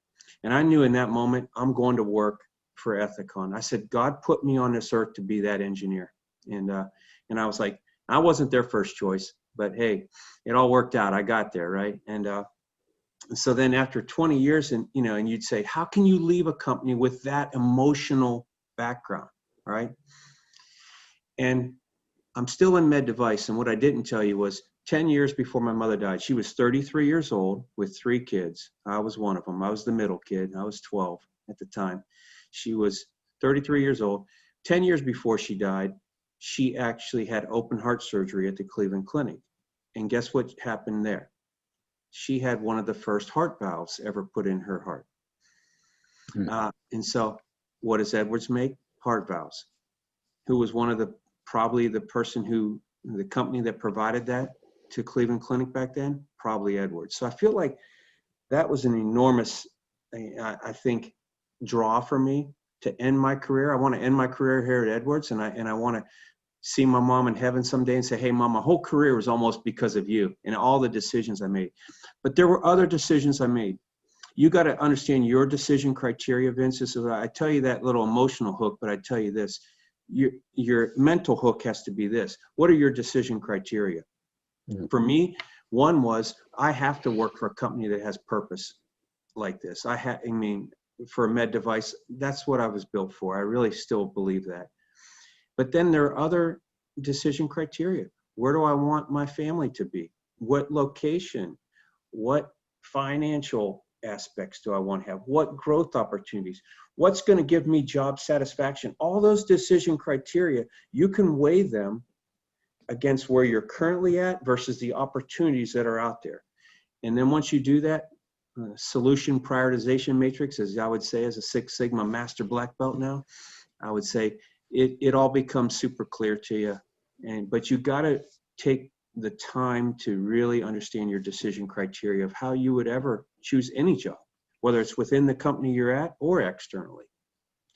And I knew in that moment, I'm going to work for Ethicon. I said, God put me on this earth to be that engineer. And I was like, I wasn't their first choice, but hey, it all worked out. I got there, right? And so then after 20 years, and you'd say, how can you leave a company with that emotional background, right? And I'm still in med device. And what I didn't tell you was 10 years before my mother died, she was 33 years old with 3 kids. I was one of them. I was the middle kid. I was 12 at the time. She was 33 years old. 10 years before she died, she actually had open heart surgery at the Cleveland Clinic. And guess what happened there? She had one of the first heart valves ever put in her heart. And so what does Edwards make? Heart valves. Who was one of the, probably the person who, the company that provided that to Cleveland Clinic back then? Probably Edwards. So I feel like that was an enormous, I think, draw for me to end my career. I want to end my career here at Edwards, and I want to see my mom in heaven someday and say, hey, Mom, my whole career was almost because of you and all the decisions I made. But there were other decisions I made. You got to understand your decision criteria, Vince. So I tell you that little emotional hook, but I tell you this, your mental hook has to be this. What are your decision criteria? Mm-hmm. For me, one was I have to work for a company that has purpose like this. I mean, for a med device, that's what I was built for. I really still believe that. But then there are other decision criteria. Where do I want my family to be? What location? What financial aspects do I want to have? What growth opportunities? What's going to give me job satisfaction? All those decision criteria, you can weigh them against where you're currently at versus the opportunities that are out there. And then once you do that, solution prioritization matrix, as I would say, as a Six Sigma master black belt now, I would say it all becomes super clear to you. But you got to take the time to really understand your decision criteria of how you would ever choose any job, whether it's within the company you're at or externally.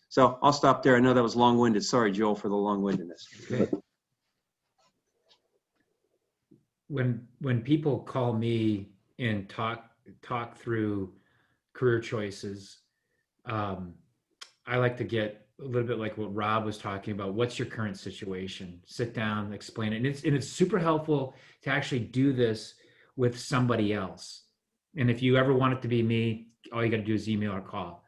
So I'll stop there. I know that was long-winded. Sorry, Joel, for the long-windedness. Okay. When people call me and talk through career choices, I like to get a little bit like what Rob was talking about. What's your current situation? Sit down, explain it. And it's super helpful to actually do this with somebody else. And if you ever want it to be me, all you got to do is email or call.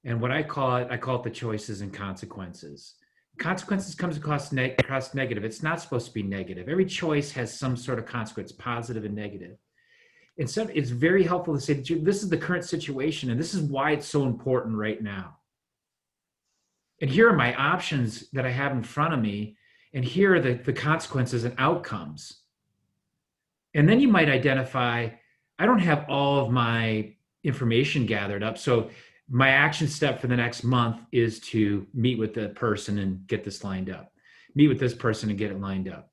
And what I call it the choices and consequences. Consequences comes across negative. It's not supposed to be negative. Every choice has some sort of consequence, positive and negative. And so it's very helpful to say, this is the current situation, and this is why it's so important right now. And here are my options that I have in front of me, and here are the consequences and outcomes. And then you might identify, I don't have all of my information gathered up, so my action step for the next month is to meet with the person and get this lined up. Meet with this person and get it lined up.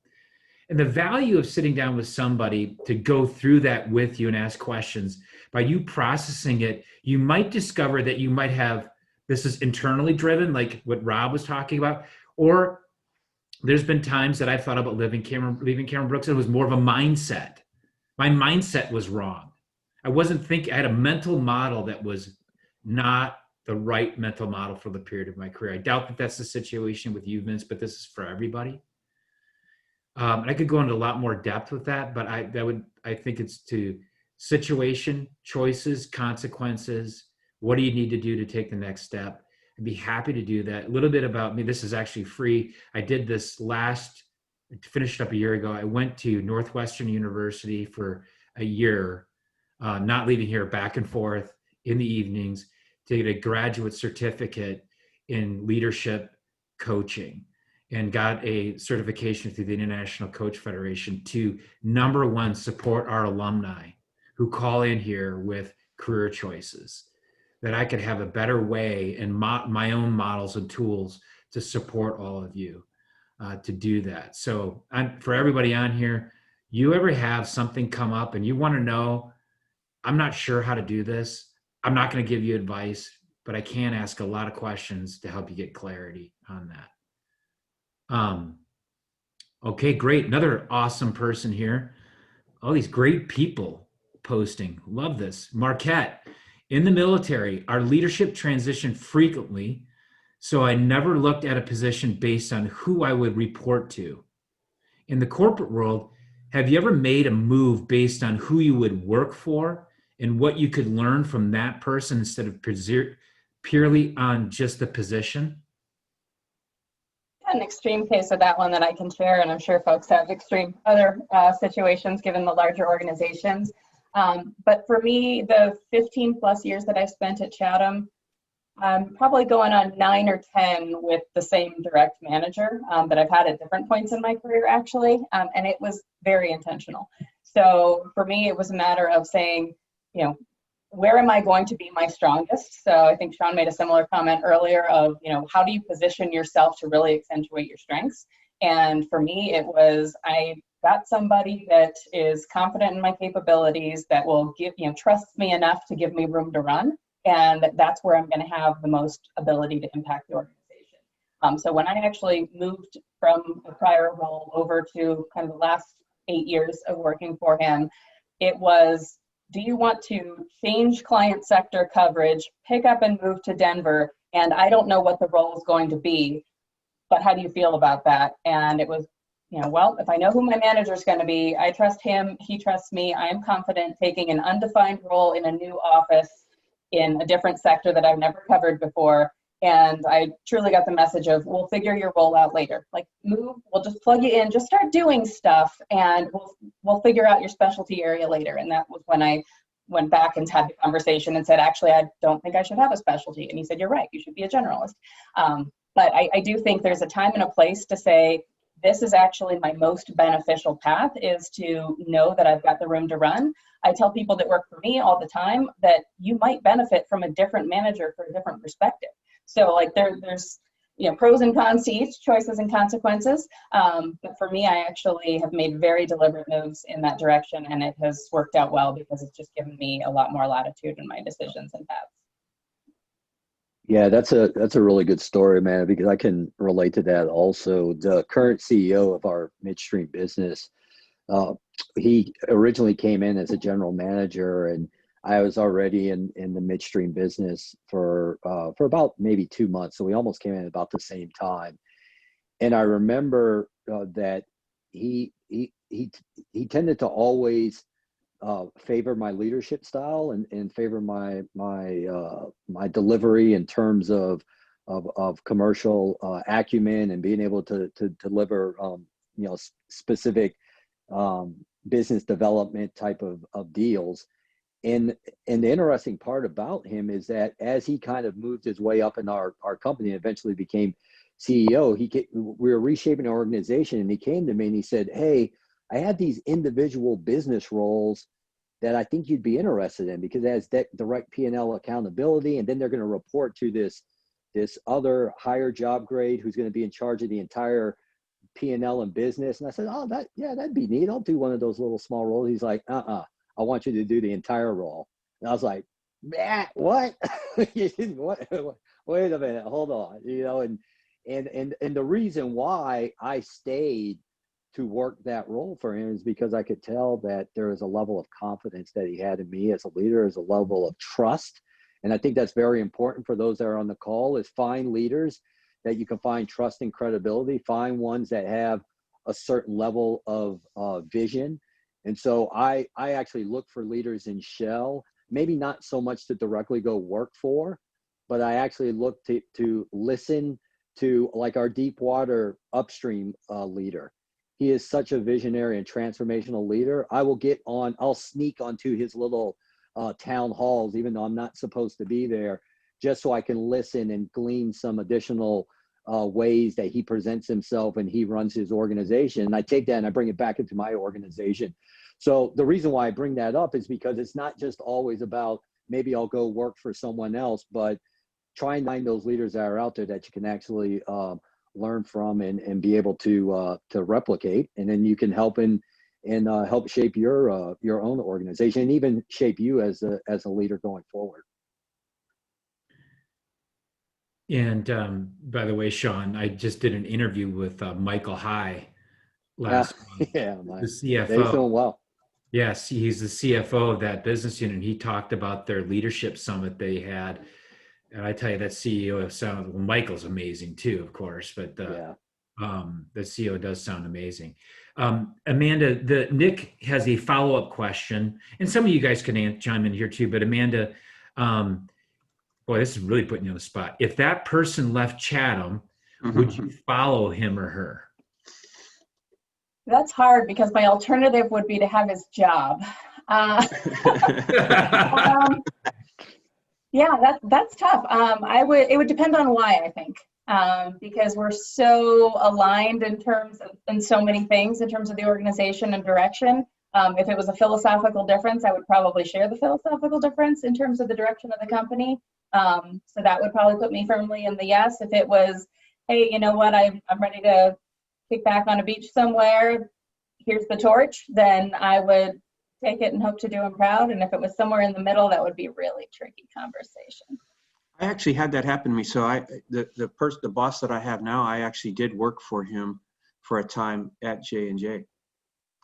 And the value of sitting down with somebody to go through that with you and ask questions, by you processing it, you might discover that you might have, this is internally driven, like what Rob was talking about, or there's been times that I thought about leaving Cameron Brooks, and it was more of a mindset. My mindset was wrong. I wasn't thinking, I had a mental model that was not the right mental model for the period of my career. I doubt that that's the situation with you, Vince, but this is for everybody. And I could go into a lot more depth with that, but I think it's to situation, choices, consequences. What do you need to do to take the next step? I'd be happy to do that. A little bit about me. This is actually free. I did this finished up a year ago. I went to Northwestern University for a year, not leaving here, back and forth in the evenings to get a graduate certificate in leadership coaching, and got a certification through the International Coach Federation to, number one, support our alumni who call in here with career choices, that I could have a better way and my own models and tools to support all of you to do that. So for everybody on here, you ever have something come up and you want to know, I'm not sure how to do this, I'm not going to give you advice, but I can ask a lot of questions to help you get clarity on that. Okay, great. Another awesome person here. All these great people posting. Love this. Marquette, in the military, our leadership transitioned frequently, so I never looked at a position based on who I would report to. In the corporate world, have you ever made a move based on who you would work for and what you could learn from that person instead of purely on just the position? an extreme case of that one that I can share, and I'm sure folks have extreme other situations given the larger organizations. But for me, the 15 plus years that I spent at Chatham, I'm probably going on 9 or 10 with the same direct manager that I've had at different points in my career, actually. And it was very intentional. So for me, it was a matter of saying, you know, where am I going to be my strongest? So I think Sean made a similar comment earlier of, you know, how do you position yourself to really accentuate your strengths? And for me, it was, I got somebody that is confident in my capabilities, that will give, you know, trust me enough to give me room to run. And that's where I'm going to have the most ability to impact the organization. So when I actually moved from a prior role over to kind of the last 8 years of working for him, it was, do you want to change client sector coverage, pick up and move to Denver? And I don't know what the role is going to be, but how do you feel about that? And it was, you know, well, if I know who my manager is going to be, I trust him, he trusts me, I am confident taking an undefined role in a new office in a different sector that I've never covered before. And I truly got the message of, we'll figure your role out later. Like, move, we'll just plug you in, just start doing stuff, and we'll figure out your specialty area later. And that was when I went back and had the conversation and said, actually, I don't think I should have a specialty. And he said, you're right, you should be a generalist. But I do think there's a time and a place to say, this is actually my most beneficial path, is to know that I've got the room to run. I tell people that work for me all the time that you might benefit from a different manager for a different perspective. So like there's, you know, pros and cons to each, choices and consequences. But for me, I actually have made very deliberate moves in that direction, and it has worked out well because it's just given me a lot more latitude in my decisions and paths. Yeah, that's a really good story, man, because I can relate to that also. The current CEO of our midstream business, he originally came in as a general manager, and I was already in the midstream business for about maybe 2 months. So we almost came in about the same time. And I remember that he tended to always favor my leadership style and favor my delivery in terms of commercial acumen and being able to deliver you know, specific business development type of deals. And the interesting part about him is that as he kind of moved his way up in our company and eventually became CEO, we were reshaping our organization, and he came to me and he said, hey, I had these individual business roles that I think you'd be interested in, because it has direct P&L accountability, and then they're going to report to this other higher job grade who's going to be in charge of the entire P&L and business. And I said, oh, that'd be neat. I'll do one of those little small roles. He's like, I want you to do the entire role. And I was like, man, what? What? Wait a minute, hold on. You know, and the reason why I stayed to work that role for him is because I could tell that there was a level of confidence that he had in me as a leader, as a level of trust. And I think that's very important for those that are on the call, is find leaders that you can find trust and credibility, find ones that have a certain level of vision. And so I actually look for leaders in Shell, maybe not so much to directly go work for, but I actually look to listen to, like, our deep water upstream leader. He is such a visionary and transformational leader. I'll sneak onto his little town halls, even though I'm not supposed to be there, just so I can listen and glean some additional ways that he presents himself and he runs his organization. And I take that and I bring it back into my organization. So the reason why I bring that up is because it's not just always about, maybe I'll go work for someone else, but try and find those leaders that are out there that you can actually learn from and be able to replicate, and then you can help help shape your own organization, and even shape you as a leader going forward. And by the way, Sean, I just did an interview with Michael High last month, Yeah, the CFO. They're doing well. Yes, he's the CFO of that business unit. He talked about their leadership summit they had. And I tell you, that CEO sounds, well, Michael's amazing too, of course, but the CEO does sound amazing. Amanda, Nick has a follow-up question, and some of you guys can chime in here too, but Amanda, boy, this is really putting you on the spot. If that person left Chatham, would you follow him or her? That's hard because my alternative would be to have his job. Um, yeah, that's tough. It would depend on why, I think, because we're so aligned in so many things in terms of the organization and direction. If it was a philosophical difference, I would probably share the philosophical difference in terms of the direction of the company. So that would probably put me firmly in the yes. If it was, hey, you know what, I'm ready to kick back on a beach somewhere, here's the torch, then I would take it and hope to do him proud. And if it was somewhere in the middle, that would be a really tricky conversation. I actually had that happen to me. So the boss that I have now, I actually did work for him for a time at J&J.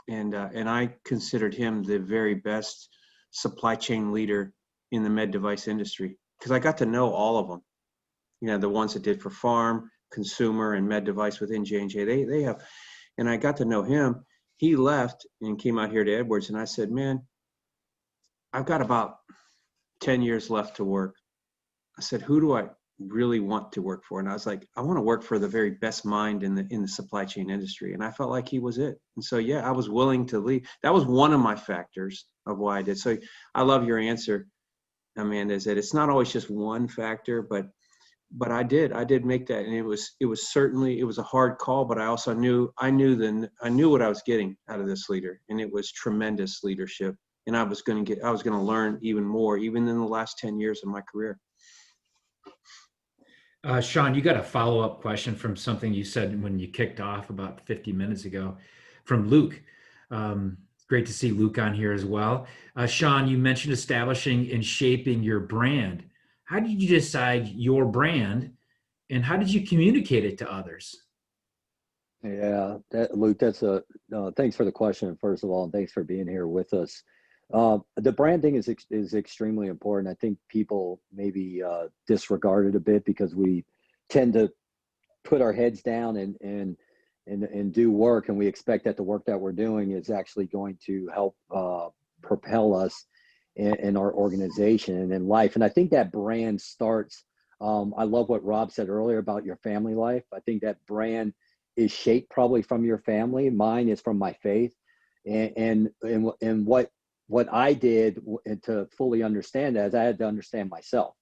And I considered him the very best supply chain leader in the med device industry, because I got to know all of them. You know, the ones that did for farm, consumer, and med device within J&J. They have, and I got to know him. He left and came out here to Edwards, and I said, man, I've got about 10 years left to work. I said, who do I really want to work for? And I was like, I want to work for the very best mind in the supply chain industry. And I felt like he was it. And so, yeah, I was willing to leave. That was one of my factors of why I did. So I love your answer, Amanda, is that it's not always just one factor, but I did make that. And it was certainly, it was a hard call, but I also knew what I was getting out of this leader, and it was tremendous leadership. And I was going to learn even more, even in the last 10 years of my career. Sean, you got a follow-up question from something you said when you kicked off about 50 minutes ago from Luke. Great to see Luke on here as well. Sean, you mentioned establishing and shaping your brand. How did you decide your brand, and how did you communicate it to others? Yeah, Luke, thanks for the question, first of all, and thanks for being here with us. The branding is extremely important. I think people maybe disregard it a bit because we tend to put our heads down and do work, and we expect that the work that we're doing is actually going to help propel us in our organization and in life. And I think that brand starts, I love what Rob said earlier about your family life. I think that brand is shaped probably from your family. Mine is from my faith. And what I did to fully understand that is I had to understand myself.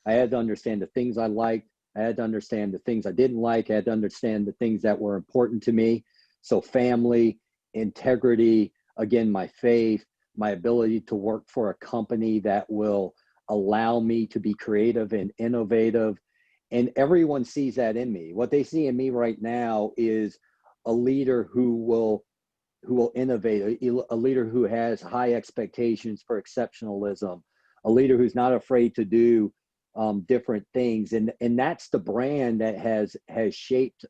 I had to understand the things I liked. I had to understand the things I didn't like. I had to understand the things that were important to me. So family, integrity, again, my faith, my ability to work for a company that will allow me to be creative and innovative. And everyone sees that in me. What they see in me right now is a leader who will innovate, a leader who has high expectations for exceptionalism, a leader who's not afraid to do different things. And that's the brand that has shaped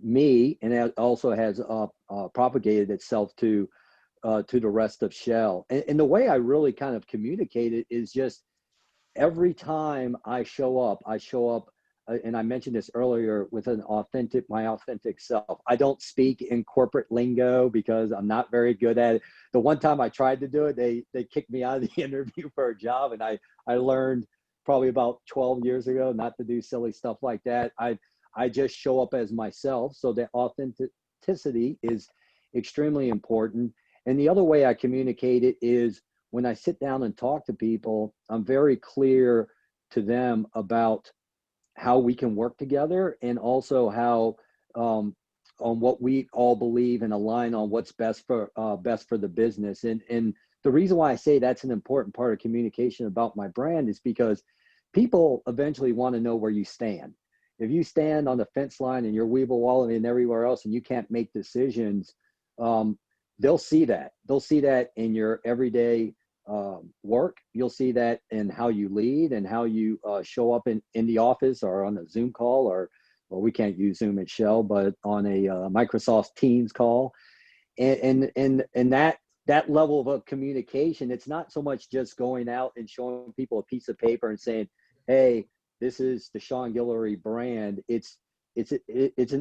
me, and it also has propagated itself to the rest of Shell. And the way I really kind of communicate it is just every time I show up, and I mentioned this earlier, with my authentic self. I don't speak in corporate lingo because I'm not very good at it. The one time I tried to do it, they kicked me out of the interview for a job, and I learned probably about 12 years ago not to do silly stuff like that. I just show up as myself. So the authenticity is extremely important. And the other way I communicate it is when I sit down and talk to people, I'm very clear to them about how we can work together, and also how on what we all believe and align on what's best for the business. And the reason why I say that's an important part of communication about my brand is because people eventually want to know where you stand. If you stand on the fence line and you're weeble walling and everywhere else and you can't make decisions, they'll see that. They'll see that in your everyday work. You'll see that in how you lead and how you show up in the office or on a Zoom call, or well, we can't use Zoom at Shell, but on a Microsoft Teams call. And that level of communication, it's not so much just going out and showing people a piece of paper and saying, hey, this is the Sean Guillory brand. It's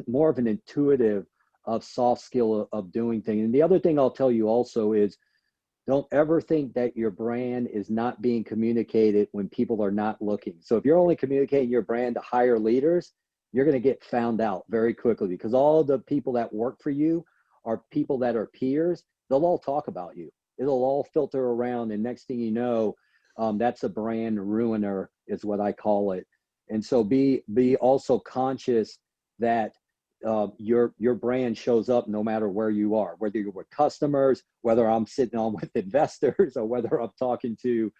more of an intuitive of soft skill of doing things. And the other thing I'll tell you also is don't ever think that your brand is not being communicated when people are not looking. So if you're only communicating your brand to higher leaders, you're going to get found out very quickly, because all the people that work for you are people that are peers. They'll all talk about you. It'll all filter around. And next thing you know, that's a brand ruiner is what I call it. And so be also conscious that your brand shows up no matter where you are, whether you're with customers, whether I'm sitting on with investors, or whether I'm talking to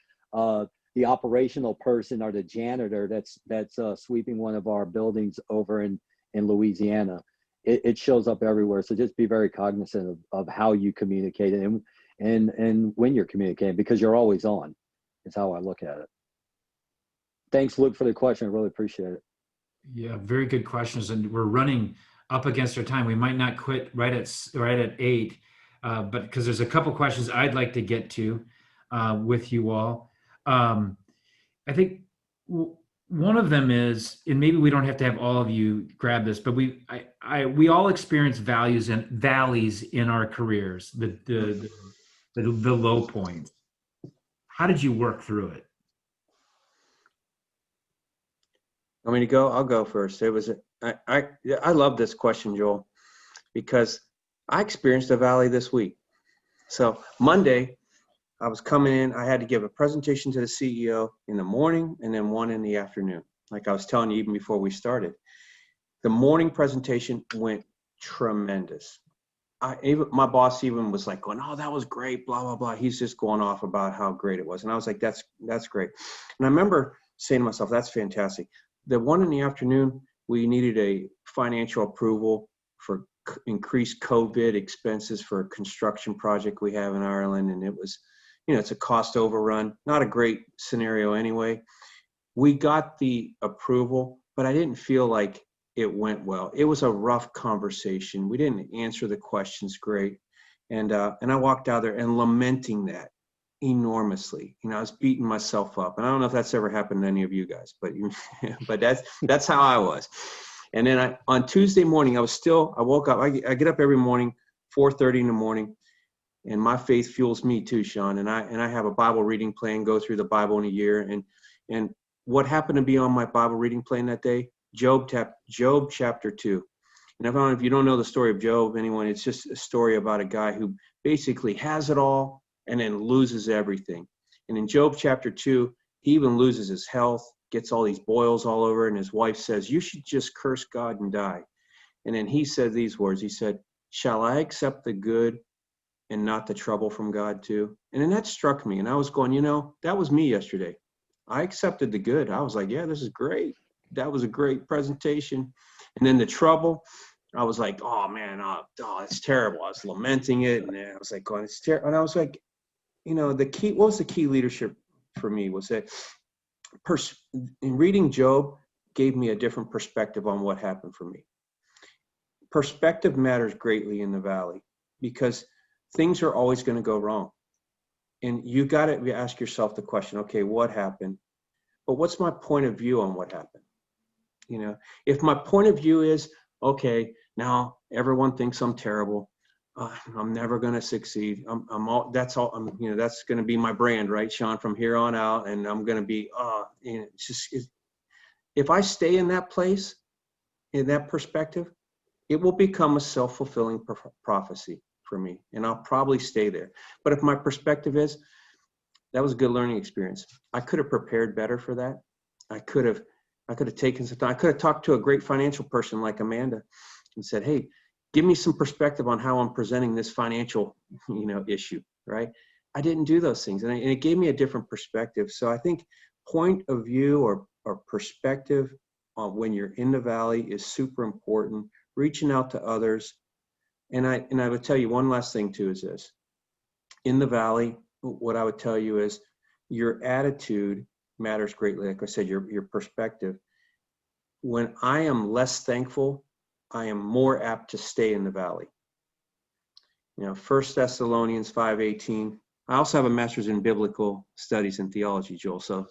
the operational person or the janitor that's sweeping one of our buildings over in Louisiana. It shows up everywhere. So just be very cognizant of how you communicate and when you're communicating, because you're always on. Is how I look at it. Thanks, Luke, for the question. I really appreciate it. Yeah, very good questions, and we're running up against our time. We might not quit right at 8, but because there's a couple questions I'd like to get to with you all. I think one of them is, and maybe we don't have to have all of you grab this, but we all experience values and valleys in our careers, the low points. How did you work through it? Want me to go? I'll go first. I love this question, Joel, because I experienced a valley this week. So Monday, I was coming in. I had to give a presentation to the CEO in the morning and then one in the afternoon. Like I was telling you even before we started, the morning presentation went tremendous. My boss even was like going, "Oh, that was great, blah, blah, blah." He's just going off about how great it was. And I was like, that's great. And I remember saying to myself, that's fantastic. The one in the afternoon, we needed a financial approval for increased COVID expenses for a construction project we have in Ireland. And it was, it's a cost overrun, not a great scenario anyway. We got the approval, but I didn't feel like it went well. It was a rough conversation. We didn't answer the questions great. And I walked out there and lamenting that enormously. I was beating myself up. And I don't know if that's ever happened to any of you guys, but that's how I was. And then on Tuesday morning, I woke up, I get up every morning, 4:30 in the morning, and my faith fuels me too, Sean. And I have a Bible reading plan, go through the Bible in a year. And what happened to be on my Bible reading plan that day? Job chapter 2. And if you don't know the story of Job, anyone, it's just a story about a guy who basically has it all and then loses everything. And in Job chapter 2, he even loses his health, gets all these boils all over, and his wife says, "You should just curse God and die." And then he said these words. He said, "Shall I accept the good and not the trouble from God too?" And then that struck me. And I was going, that was me yesterday. I accepted the good. I was like, yeah, this is great. That was a great presentation. And then the trouble, I was like, oh man, it's terrible. I was lamenting it. And I was like, going, it's terrible. And I was like, what was the key leadership for me was that in reading Job gave me a different perspective on what happened for me. Perspective matters greatly in the valley because things are always going to go wrong. And you got to ask yourself the question, okay, what happened? But what's my point of view on what happened? If my point of view is, okay, now everyone thinks I'm terrible. I'm never going to succeed. That's going to be my brand, right, Sean, from here on out. And I'm going to be, if I stay in that place, in that perspective, it will become a self-fulfilling prophecy for me. And I'll probably stay there. But if my perspective is, that was a good learning experience. I could have prepared better for that. I could have taken some time. I could have talked to a great financial person like Amanda and said, "Hey, give me some perspective on how I'm presenting this financial, issue," right? I didn't do those things. And it gave me a different perspective. So I think point of view or perspective on when you're in the valley is super important. Reaching out to others. And I would tell you one last thing too is this. In the valley, what I would tell you is your attitude matters greatly. Like I said, your perspective. When I am less thankful, I am more apt to stay in the valley. 1 Thessalonians 5:18. I also have a master's in biblical studies and theology, Joel. So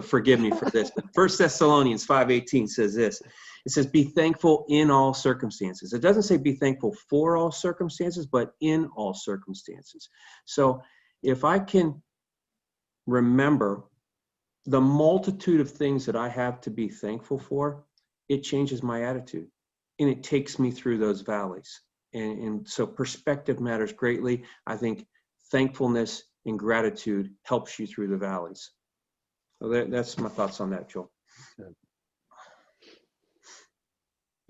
forgive me for this. But 1 Thessalonians 5:18 says this. It says, "Be thankful in all circumstances." It doesn't say be thankful for all circumstances, but in all circumstances. So if I can remember the multitude of things that I have to be thankful for, it changes my attitude and it takes me through those valleys. And so perspective matters greatly. I think thankfulness and gratitude helps you through the valleys. So that's my thoughts on that, Joel.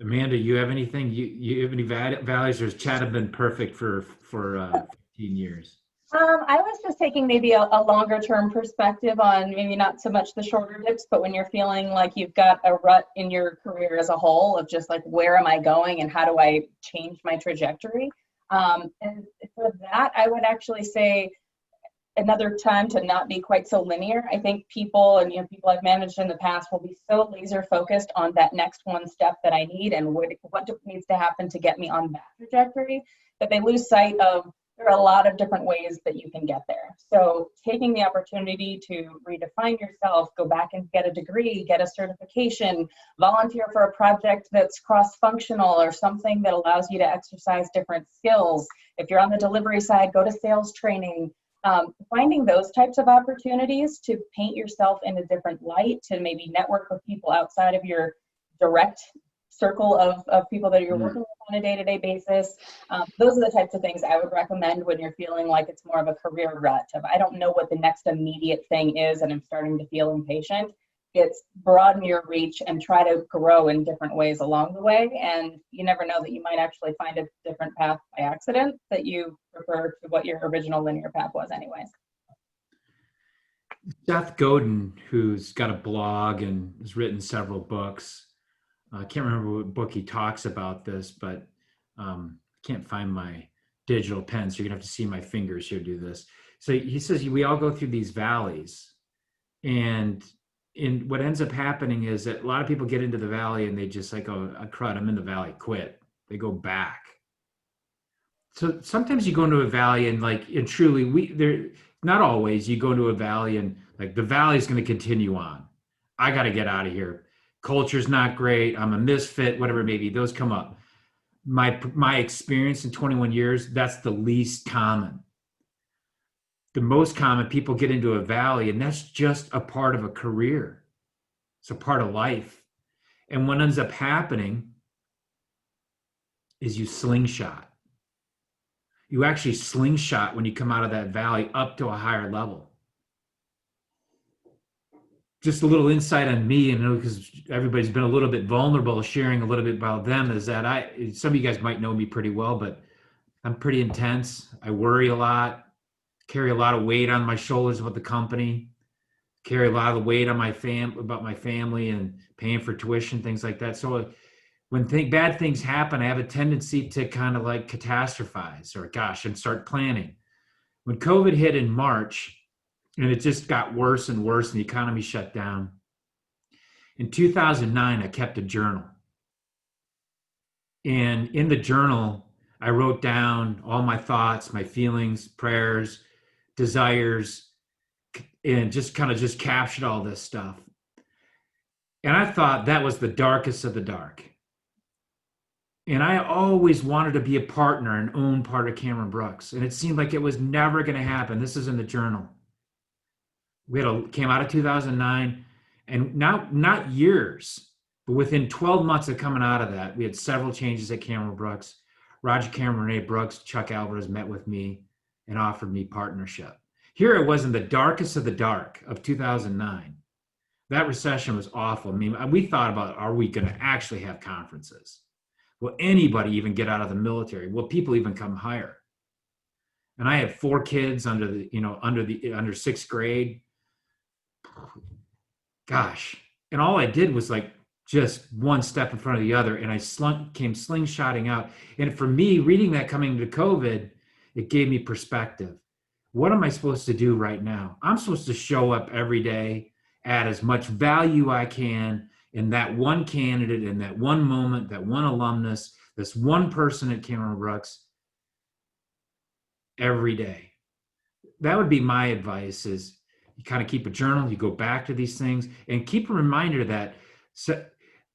Amanda, you have anything? You have any valleys, or has Chatham been perfect for 15 years? I was just taking maybe a longer term perspective on maybe not so much the shorter dips, but when you're feeling like you've got a rut in your career as a whole of just like, where am I going and how do I change my trajectory? And for that, I would actually say another time to not be quite so linear. I think people and people I've managed in the past will be so laser focused on that next one step that I need and what needs to happen to get me on that trajectory that they lose sight of there are a lot of different ways that you can get there. So taking the opportunity to redefine yourself, go back and get a degree, get a certification, volunteer for a project that's cross-functional or something that allows you to exercise different skills. If you're on the delivery side, go to sales training. Finding those types of opportunities to paint yourself in a different light, to maybe network with people outside of your direct circle of people that you're working with on a day-to-day basis. Those are the types of things I would recommend when you're feeling like it's more of a career rut of I don't know what the next immediate thing is and I'm starting to feel impatient. It's broaden your reach and try to grow in different ways along the way. And you never know that you might actually find a different path by accident that you prefer to what your original linear path was anyways. Seth Godin, who's got a blog and has written several books. I can't remember what book he talks about this, but I can't find my digital pen, so you're gonna have to see my fingers here do this. So he says we all go through these valleys, and what ends up happening is that a lot of people get into the valley and they just like, oh, crud, I'm in the valley, quit. They go back. So sometimes you go into a valley and truly not always you go into a valley and like the valley is going to continue on. I got to get out of here. Culture's not great. I'm a misfit, whatever it may be. Those come up. My experience in 21 years, that's the least common. The most common, people get into a valley and that's just a part of a career. It's a part of life. And what ends up happening is you slingshot. You actually slingshot when you come out of that valley up to a higher level. Just a little insight on me, and because everybody's been a little bit vulnerable, sharing a little bit about them, is that some of you guys might know me pretty well, but I'm pretty intense. I worry a lot, carry a lot of weight on my shoulders about the company, carry a lot of the weight on about my family and paying for tuition, things like that. So when bad things happen, I have a tendency to kind of like catastrophize and start planning. When COVID hit in March, and it just got worse and worse, and the economy shut down. In 2009, I kept a journal. And in the journal, I wrote down all my thoughts, my feelings, prayers, desires, and just captured all this stuff. And I thought that was the darkest of the dark. And I always wanted to be a partner and own part of Cameron Brooks. And it seemed like it was never going to happen. This is in the journal. Came out of 2009, and now not years, but within 12 months of coming out of that, we had several changes at Cameron Brooks. Roger Cameron, Renee Brooks, Chuck Alvarez met with me and offered me partnership. Here it was in the darkest of the dark of 2009. That recession was awful. I mean, we thought about, are we going to actually have conferences? Will anybody even get out of the military? Will people even come higher? And I had 4 kids under sixth grade. Gosh. And all I did was like just one step in front of the other. And I came slingshotting out. And for me, reading that coming into COVID, it gave me perspective. What am I supposed to do right now? I'm supposed to show up every day, add as much value I can in that one candidate, in that one moment, that one alumnus, this one person at Cameron Brooks every day. That would be my advice, is you kind of keep a journal, you go back to these things, and keep a reminder that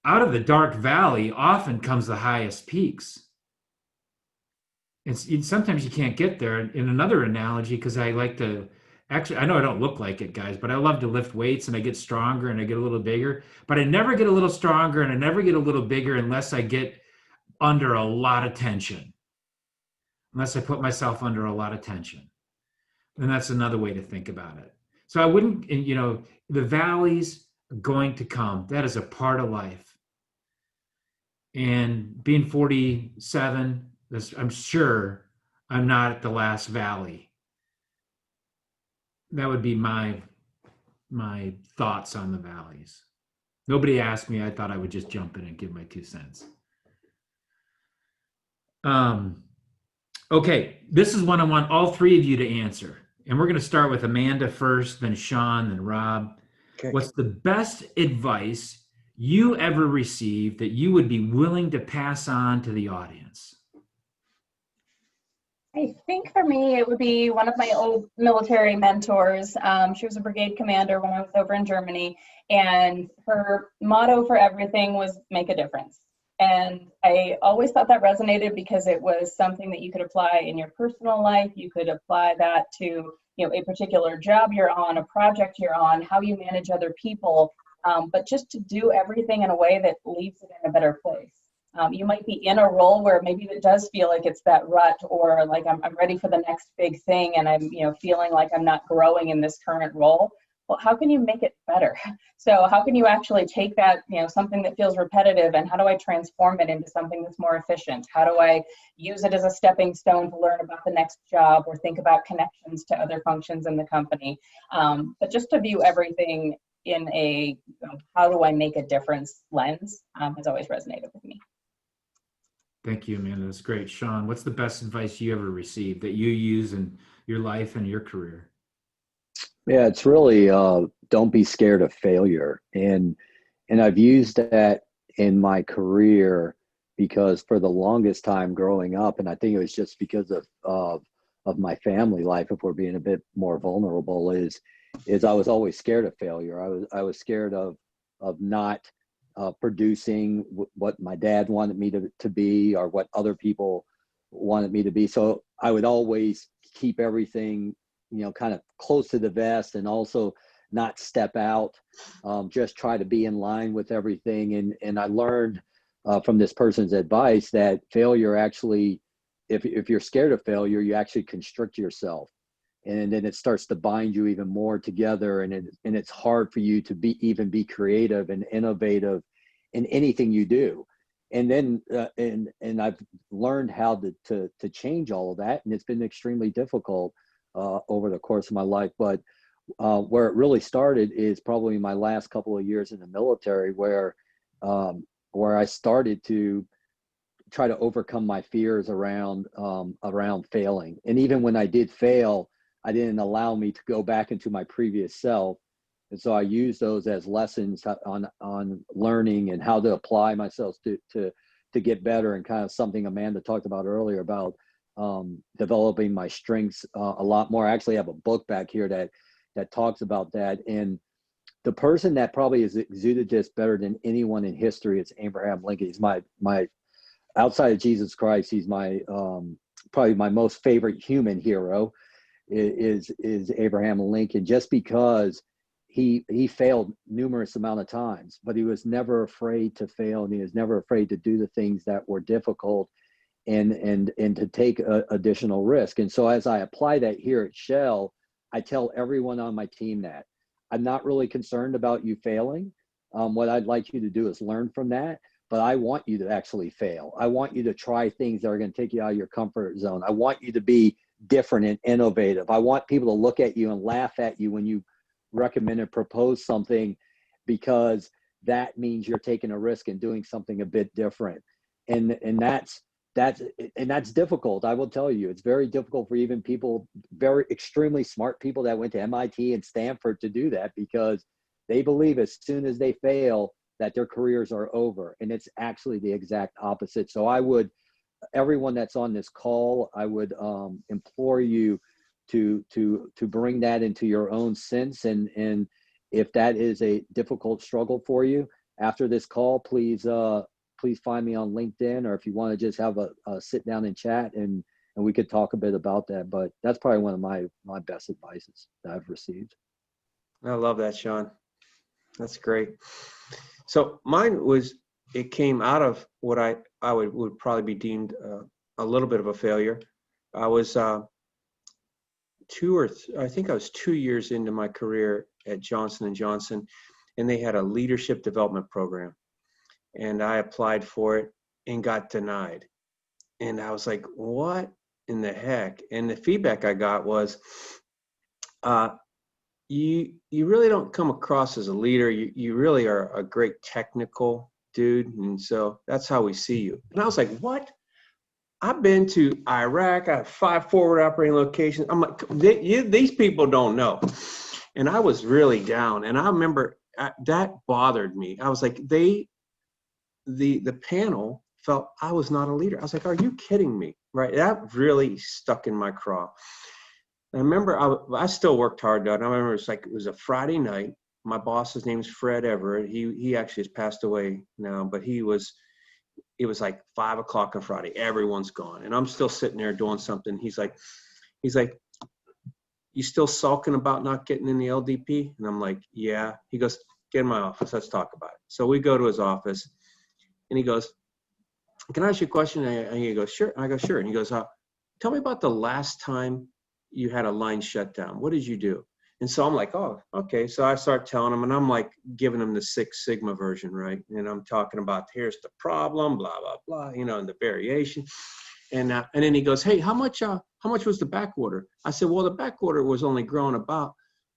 out of the dark valley often comes the highest peaks. sometimes you can't get there. In another analogy, because I like to actually, I know I don't look like it, guys, but I love to lift weights and I get stronger and I get a little bigger. But I never get a little stronger and I never get a little bigger unless I get under a lot of tension, unless I put myself under a lot of tension. And that's another way to think about it. So I wouldn't, the valleys are going to come. That is a part of life. And being 47, I'm sure I'm not at the last valley. That would be my thoughts on the valleys. Nobody asked me. I thought I would just jump in and give my 2 cents. Okay, this is one I want all 3 of you to answer. And we're going to start with Amanda first, then Sean, then Rob. Okay. What's the best advice you ever received that you would be willing to pass on to the audience? I think for me, it would be one of my old military mentors. She was a brigade commander when I was over in Germany, and her motto for everything was make a difference. And I always thought that resonated because it was something that you could apply in your personal life. You could apply that to, a particular job you're on, a project you're on, how you manage other people, but just to do everything in a way that leaves it in a better place. You might be in a role where maybe it does feel like it's that rut, or like I'm ready for the next big thing, and I'm feeling like I'm not growing in this current role. Well, how can you make it better? So how can you actually take that, something that feels repetitive, and how do I transform it into something that's more efficient? How do I use it as a stepping stone to learn about the next job or think about connections to other functions in the company? But just to view everything in a how do I make a difference lens has always resonated with me. Thank you, Amanda. That's great. Sean, what's the best advice you ever received that you use in your life and your career? Yeah, it's really don't be scared of failure. And I've used that in my career because for the longest time growing up, and I think it was just because of my family life, if we're being a bit more vulnerable, is I was always scared of failure. I was scared of not producing what my dad wanted me to be, or what other people wanted me to be. So I would always keep everything, kind of close to the vest, and also not step out, just try to be in line with everything. And I learned from this person's advice that failure actually, if you're scared of failure, you actually constrict yourself. And then it starts to bind you even more together. And it's hard for you to be creative and innovative in anything you do. And then, and I've learned how to change all of that. And it's been extremely difficult over the course of my life. But where it really started is probably my last couple of years in the military, where I started to try to overcome my fears around failing. And even when I did fail, I didn't allow me to go back into my previous self. And so I used those as lessons on learning and how to apply myself to get better, and kind of something Amanda talked about earlier about developing my strengths a lot more. I actually have a book back here that talks about that. And the person that probably has exuded this better than anyone in history is Abraham Lincoln. He's my outside of Jesus Christ, he's my probably my most favorite human hero is Abraham Lincoln, just because he failed numerous amount of times, but he was never afraid to fail, and he was never afraid to do the things that were difficult and to take additional risk. And so as I apply that here at Shell, I tell everyone on my team that I'm not really concerned about you failing. What I'd like you to do is learn from that, but I want you to actually fail. I want you to try things that are going to take you out of your comfort zone. I want you to be different and innovative. I want people to look at you and laugh at you when you recommend and propose something, because that means you're taking a risk and doing something a bit different. And that's difficult. I will tell you, it's very difficult for even people, very extremely smart people that went to MIT and Stanford, to do that, because they believe as soon as they fail that their careers are over. And it's actually the exact opposite. So everyone that's on this call, I would implore you to bring that into your own sense. And if that is a difficult struggle for you after this call, please find me on LinkedIn, or if you want to just have a sit down and chat and and we could talk a bit about that. But that's probably one of my best advices that I've received. I love that, Sean. That's great. So mine was, it came out of what I would probably be deemed a little bit of a failure. I was I think I was 2 years into my career at Johnson & Johnson, and they had a leadership development program. And I applied for it and got denied. And I was like, what in the heck? And the feedback I got was, you really don't come across as a leader. You really are a great technical dude. And so that's how we see you. And I was like, what? I've been to Iraq. I have 5 forward operating locations. I'm like, these people don't know. And I was really down. And I remember that bothered me. I was like, the panel felt I was not a leader. I was like, are you kidding me? Right? That really stuck in my craw. I remember I still worked hard though. And I remember it was a Friday night. My boss's name's Fred Everett. He actually has passed away now, but it was like 5 o'clock on Friday. Everyone's gone. And I'm still sitting there doing something. He's like, you still sulking about not getting in the LDP? And I'm like, yeah. He goes, get in my office. Let's talk about it. So we go to his office and he goes, can I ask you a question? And he goes, sure. And I go, sure. And he goes, tell me about the last time you had a line shut down. What did you do? And so I'm like, oh, okay. So I start telling him, and I'm like giving him the 6 Sigma version, right? And I'm talking about, here's the problem, blah, blah, blah, and the variation. And then he goes, hey, how much was the back order? I said, well, the back order was only growing about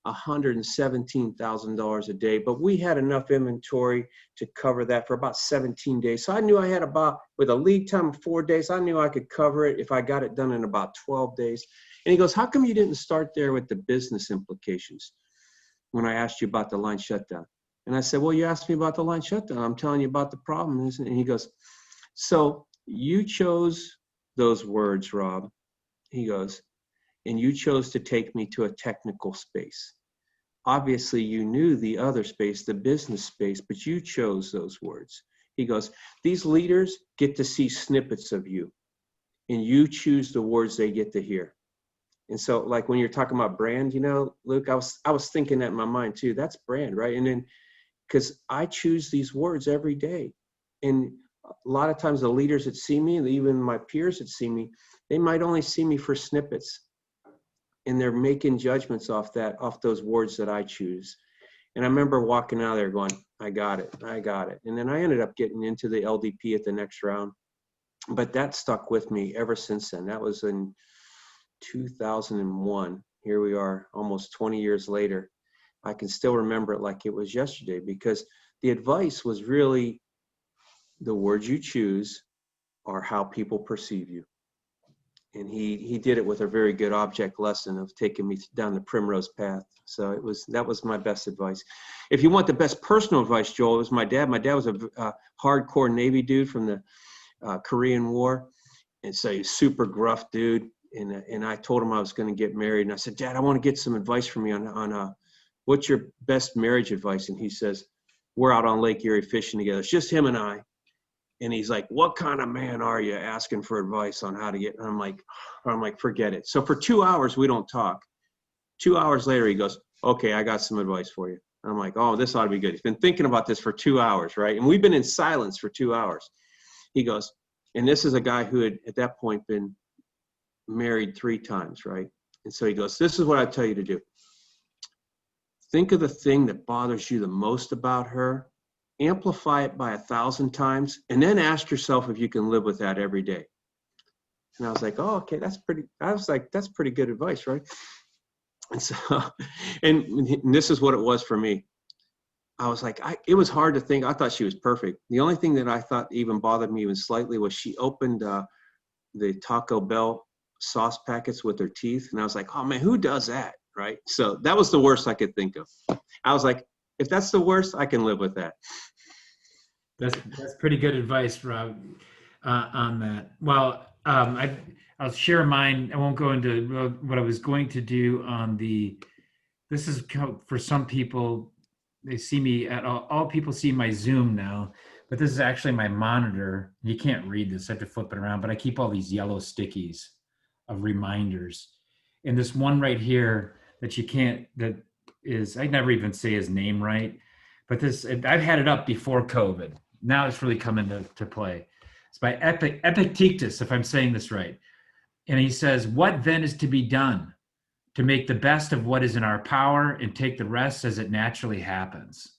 $117,000 a day, but we had enough inventory to cover that for about 17 days. So I knew I had with a lead time of 4 days, I knew I could cover it if I got it done in about 12 days. And he goes, how come you didn't start there with the business implications when I asked you about the line shutdown? And I said, well, you asked me about the line shutdown. I'm telling you about the problem. And he goes, so you chose those words, Rob. He goes, and you chose to take me to a technical space. Obviously, you knew the other space, the business space, but you chose those words. He goes, these leaders get to see snippets of you, and you choose the words they get to hear. And so, like when you're talking about brand, Luke, I was thinking that in my mind too. That's brand, right? And then, because I choose these words every day, and a lot of times the leaders that see me, and even my peers that see me, they might only see me for snippets, and they're making judgments off those words that I choose. And I remember walking out of there going, I got it. And then I ended up getting into the LDP at the next round, but that stuck with me ever since then. That was in 2001. Here we are almost 20 years later. I can still remember it like it was yesterday, because the advice was really, the words you choose are how people perceive you. And he did it with a very good object lesson of taking me down the primrose path. So that was my best advice. If you want the best personal advice, Joel, it was my dad. My dad was a hardcore Navy dude from the Korean War. And so he's super gruff dude. And I told him I was going to get married. And I said, Dad, I want to get some advice from you on what's your best marriage advice? And he says, we're out on Lake Erie fishing together. It's just him and I. And he's like, what kind of man are you asking for advice on how to get? And I'm like, forget it. So for 2 hours, we don't talk. 2 hours later, he goes, okay, I got some advice for you. I'm like, oh, this ought to be good. He's been thinking about this for 2 hours, right? And we've been in silence for 2 hours. He goes, and this is a guy who had at that point been married 3 times, right? And so he goes, this is what I tell you to do. Think of the thing that bothers you the most about her, amplify it by 1,000 times, and then ask yourself if you can live with that every day. And I was like, oh, okay, that's pretty good advice, right? And so, and this is what it was for me. I was like, it was hard to think. I thought she was perfect. The only thing that I thought even bothered me even slightly was she opened the Taco Bell sauce packets with her teeth. And I was like, oh man, who does that, right? So that was the worst I could think of. I was like, if that's the worst, I can live with that. That's pretty good advice, Rob, on that. Well, I'll share mine. I won't go into what I was going to do on this is for some people, they see me all people see my Zoom now, but this is actually my monitor. You can't read this, I have to flip it around, but I keep all these yellow stickies of reminders. And this one right here that you can't, that is, I never even say his name right, but this, I've had it up before COVID. Now it's really come into play. It's by Epictetus, if I'm saying this right. And he says, "What then is to be done? To make the best of what is in our power and take the rest as it naturally happens."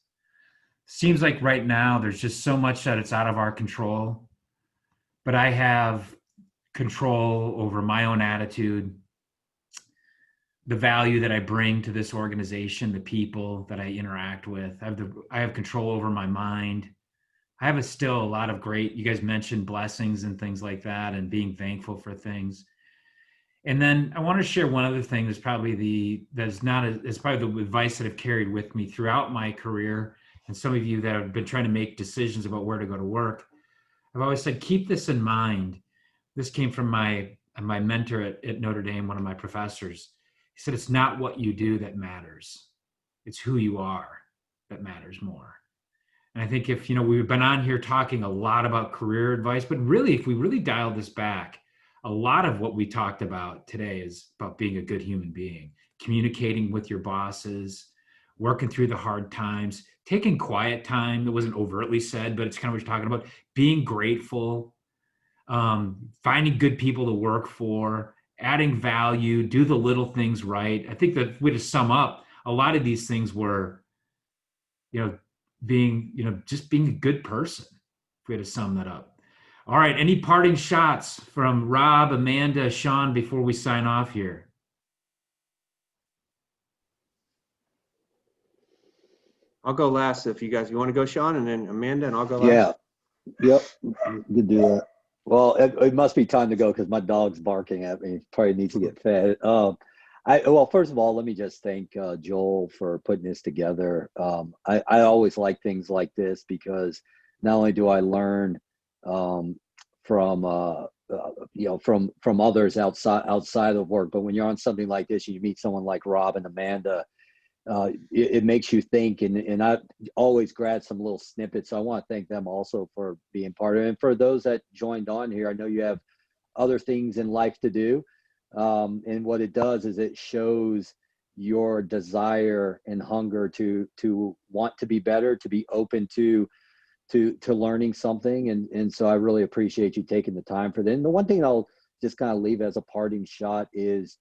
Seems like right now there's just so much that it's out of our control, but I have control over my own attitude, the value that I bring to this organization, the people that I interact with. I have control over my mind. I have still a lot of great, you guys mentioned blessings and things like that and being thankful for things. And then I want to share one other thing that's probably the advice that I've carried with me throughout my career. And some of you that have been trying to make decisions about where to go to work, I've always said, keep this in mind. This came from my mentor at Notre Dame, one of my professors. He said, it's not what you do that matters. It's who you are that matters more. And I think if, we've been on here talking a lot about career advice, but really, if we really dial this back, a lot of what we talked about today is about being a good human being, communicating with your bosses, working through the hard times, taking quiet time. It wasn't overtly said, but it's kind of what you're talking about, being grateful, finding good people to work for, adding value, do the little things right. I think that if we to sum up, a lot of these things were, just being a good person, if we had to sum that up. All right, any parting shots from Rob, Amanda, Sean before we sign off here? I'll go last if you want to go, Sean, and then Amanda, and I'll go last. Yeah, yep, you can do that. Well, it must be time to go because my dog's barking at me. Probably needs to get fed. First of all, let me just thank Joel for putting this together. I always like things like this because not only do I learn from others outside of work, but when you're on something like this, you meet someone like Rob and Amanda. It makes you think, and I always grab some little snippets. So I want to thank them also for being part of it. And for those that joined on here, I know you have other things in life to do. And what it does is it shows your desire and hunger to want to be better, to be open to learning something. And so I really appreciate you taking the time for that. And the one thing I'll just kind of leave as a parting shot is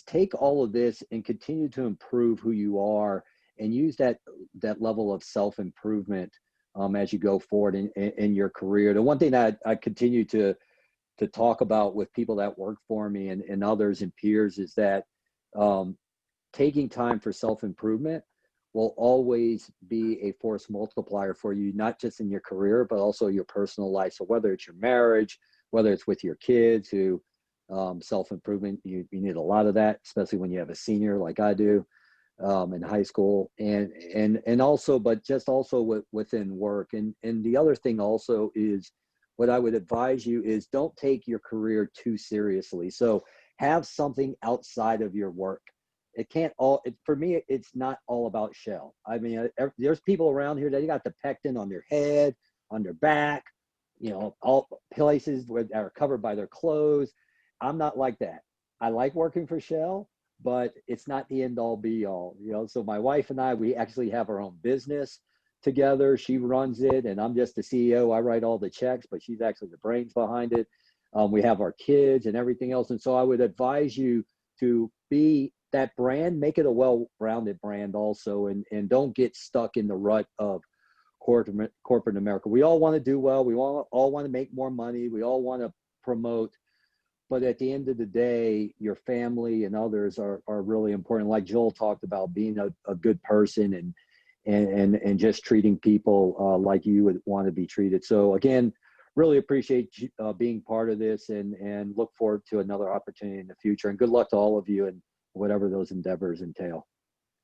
take all of this and continue to improve who you are and use that level of self-improvement as you go forward in your career. The one thing that I continue to talk about with people that work for me and others and peers is that taking time for self-improvement will always be a force multiplier for you, not just in your career, but also your personal life. So whether it's your marriage, whether it's with your kids who self-improvement, you need a lot of that, especially when you have a senior like I do in high school, and also, but just also within work. And the other thing also is, what I would advise you is don't take your career too seriously. So have something outside of your work. For me, it's not all about shell. I mean, there's people around here that you got the pectin on their head, on their back, all places that are covered by their clothes. I'm not like that. I like working for Shell, but it's not the end all be all, So my wife and I, we actually have our own business together. She runs it and I'm just the CEO. I write all the checks, but she's actually the brains behind it. We have our kids and everything else. And so I would advise you to be that brand, make it a well-rounded brand also, and don't get stuck in the rut of corporate America. We all want to do well. We all want to make more money. We all want to promote. But at the end of the day, your family and others are really important. Like Joel talked about, being a good person and just treating people like you would want to be treated. So again, really appreciate being part of this and look forward to another opportunity in the future. And good luck to all of you and whatever those endeavors entail.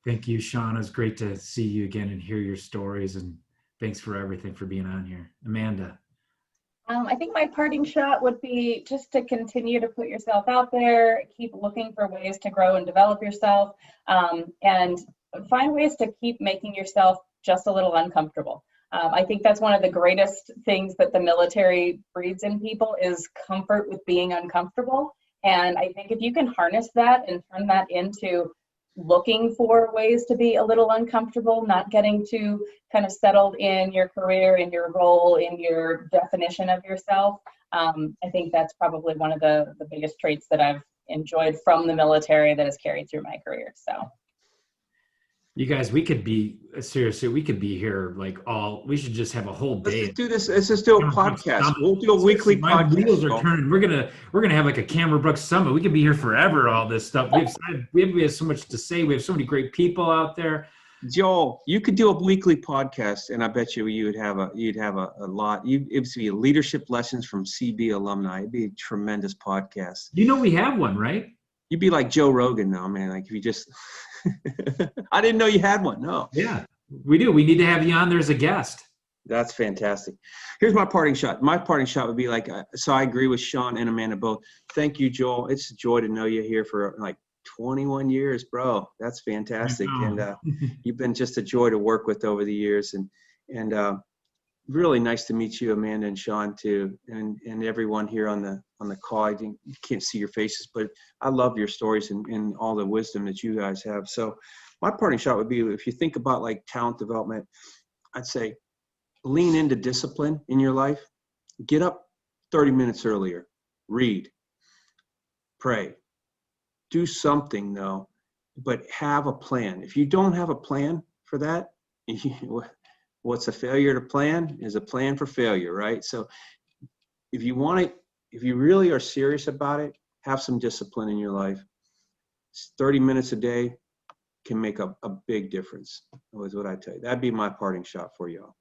Thank you, Sean. It was great to see you again and hear your stories. And thanks for everything for being on here. Amanda. I think my parting shot would be just to continue to put yourself out there, keep looking for ways to grow and develop yourself, and find ways to keep making yourself just a little uncomfortable. I think that's one of the greatest things that the military breeds in people is comfort with being uncomfortable. And I think if you can harness that and turn that into looking for ways to be a little uncomfortable, not getting too kind of settled in your career, in your role, in your definition of yourself, I think that's probably one of the biggest traits that I've enjoyed from the military that has carried through my career. So. You guys, we could be seriously. We could be here like we should just have a whole Let's day. just do this. Let's just do a podcast. We'll do a weekly My podcast. wheels are turning. We're gonna have like a Cameron Brooks Summit. We could be here forever. All this stuff. We have so much to say. We have so many great people out there. Joel, you could do a weekly podcast, and I bet you'd have a lot. It would be leadership lessons from CB alumni. It'd be a tremendous podcast. You know we have one, right? You'd be like Joe Rogan now, man. Like if you just, I didn't know you had one. No. Yeah, we do. We need to have you on there as a guest. That's fantastic. Here's my parting shot. My parting shot would be like, so I agree with Sean and Amanda both. Thank you, Joel. It's a joy to know you here for like 21 years, bro. That's fantastic. And you've been just a joy to work with over the years. And really nice to meet you, Amanda and Sean too. And everyone here on the call. You can't see your faces, but I love your stories and all the wisdom that you guys have. So my parting shot would be, if you think about like talent development, I'd say lean into discipline in your life. Get up 30 minutes earlier, read, pray, do something though, but have a plan. If you don't have a plan for that, what's a failure to plan is a plan for failure, right? So if you really are serious about it, have some discipline in your life. 30 minutes a day can make a big difference, is what I tell you. That'd be my parting shot for y'all.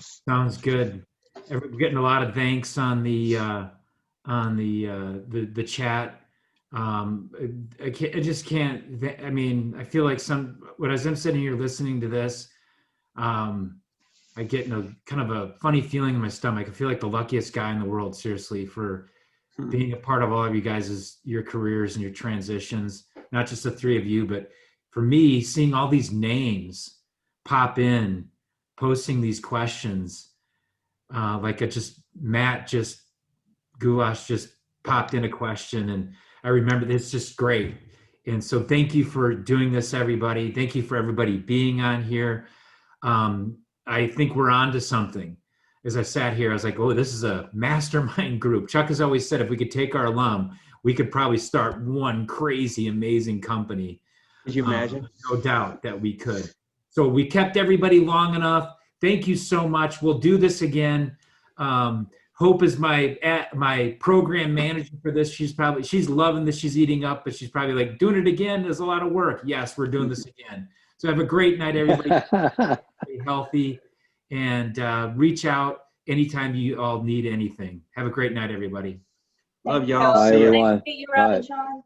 Sounds good. We're getting a lot of thanks on the chat. I just can't. I mean, I feel like as I'm sitting here listening to this, I get kind of a funny feeling in my stomach. I feel like the luckiest guy in the world, seriously, for being a part of all of you guys' your careers and your transitions. Not just the three of you, but for me, seeing all these names pop in, posting these questions, Matt Goulash just popped in a question, and I remember it's just great. And so thank you for doing this, everybody. Thank you for everybody being on here. I think we're on to something. As I sat here, I was like, oh, this is a mastermind group. Chuck has always said if we could take our alum, we could probably start one crazy, amazing company. Could you imagine? No doubt that we could. So we kept everybody long enough. Thank you so much. We'll do this again. Hope is my program manager for this. She's loving this. She's eating up, but she's probably like, doing it again is a lot of work. Yes, we're doing this again. So have a great night, everybody. Stay healthy and reach out anytime you all need anything. Have a great night, everybody. Love y'all. Bye, See ya. everyone. Nice to meet you, Rob and Bye. Sean.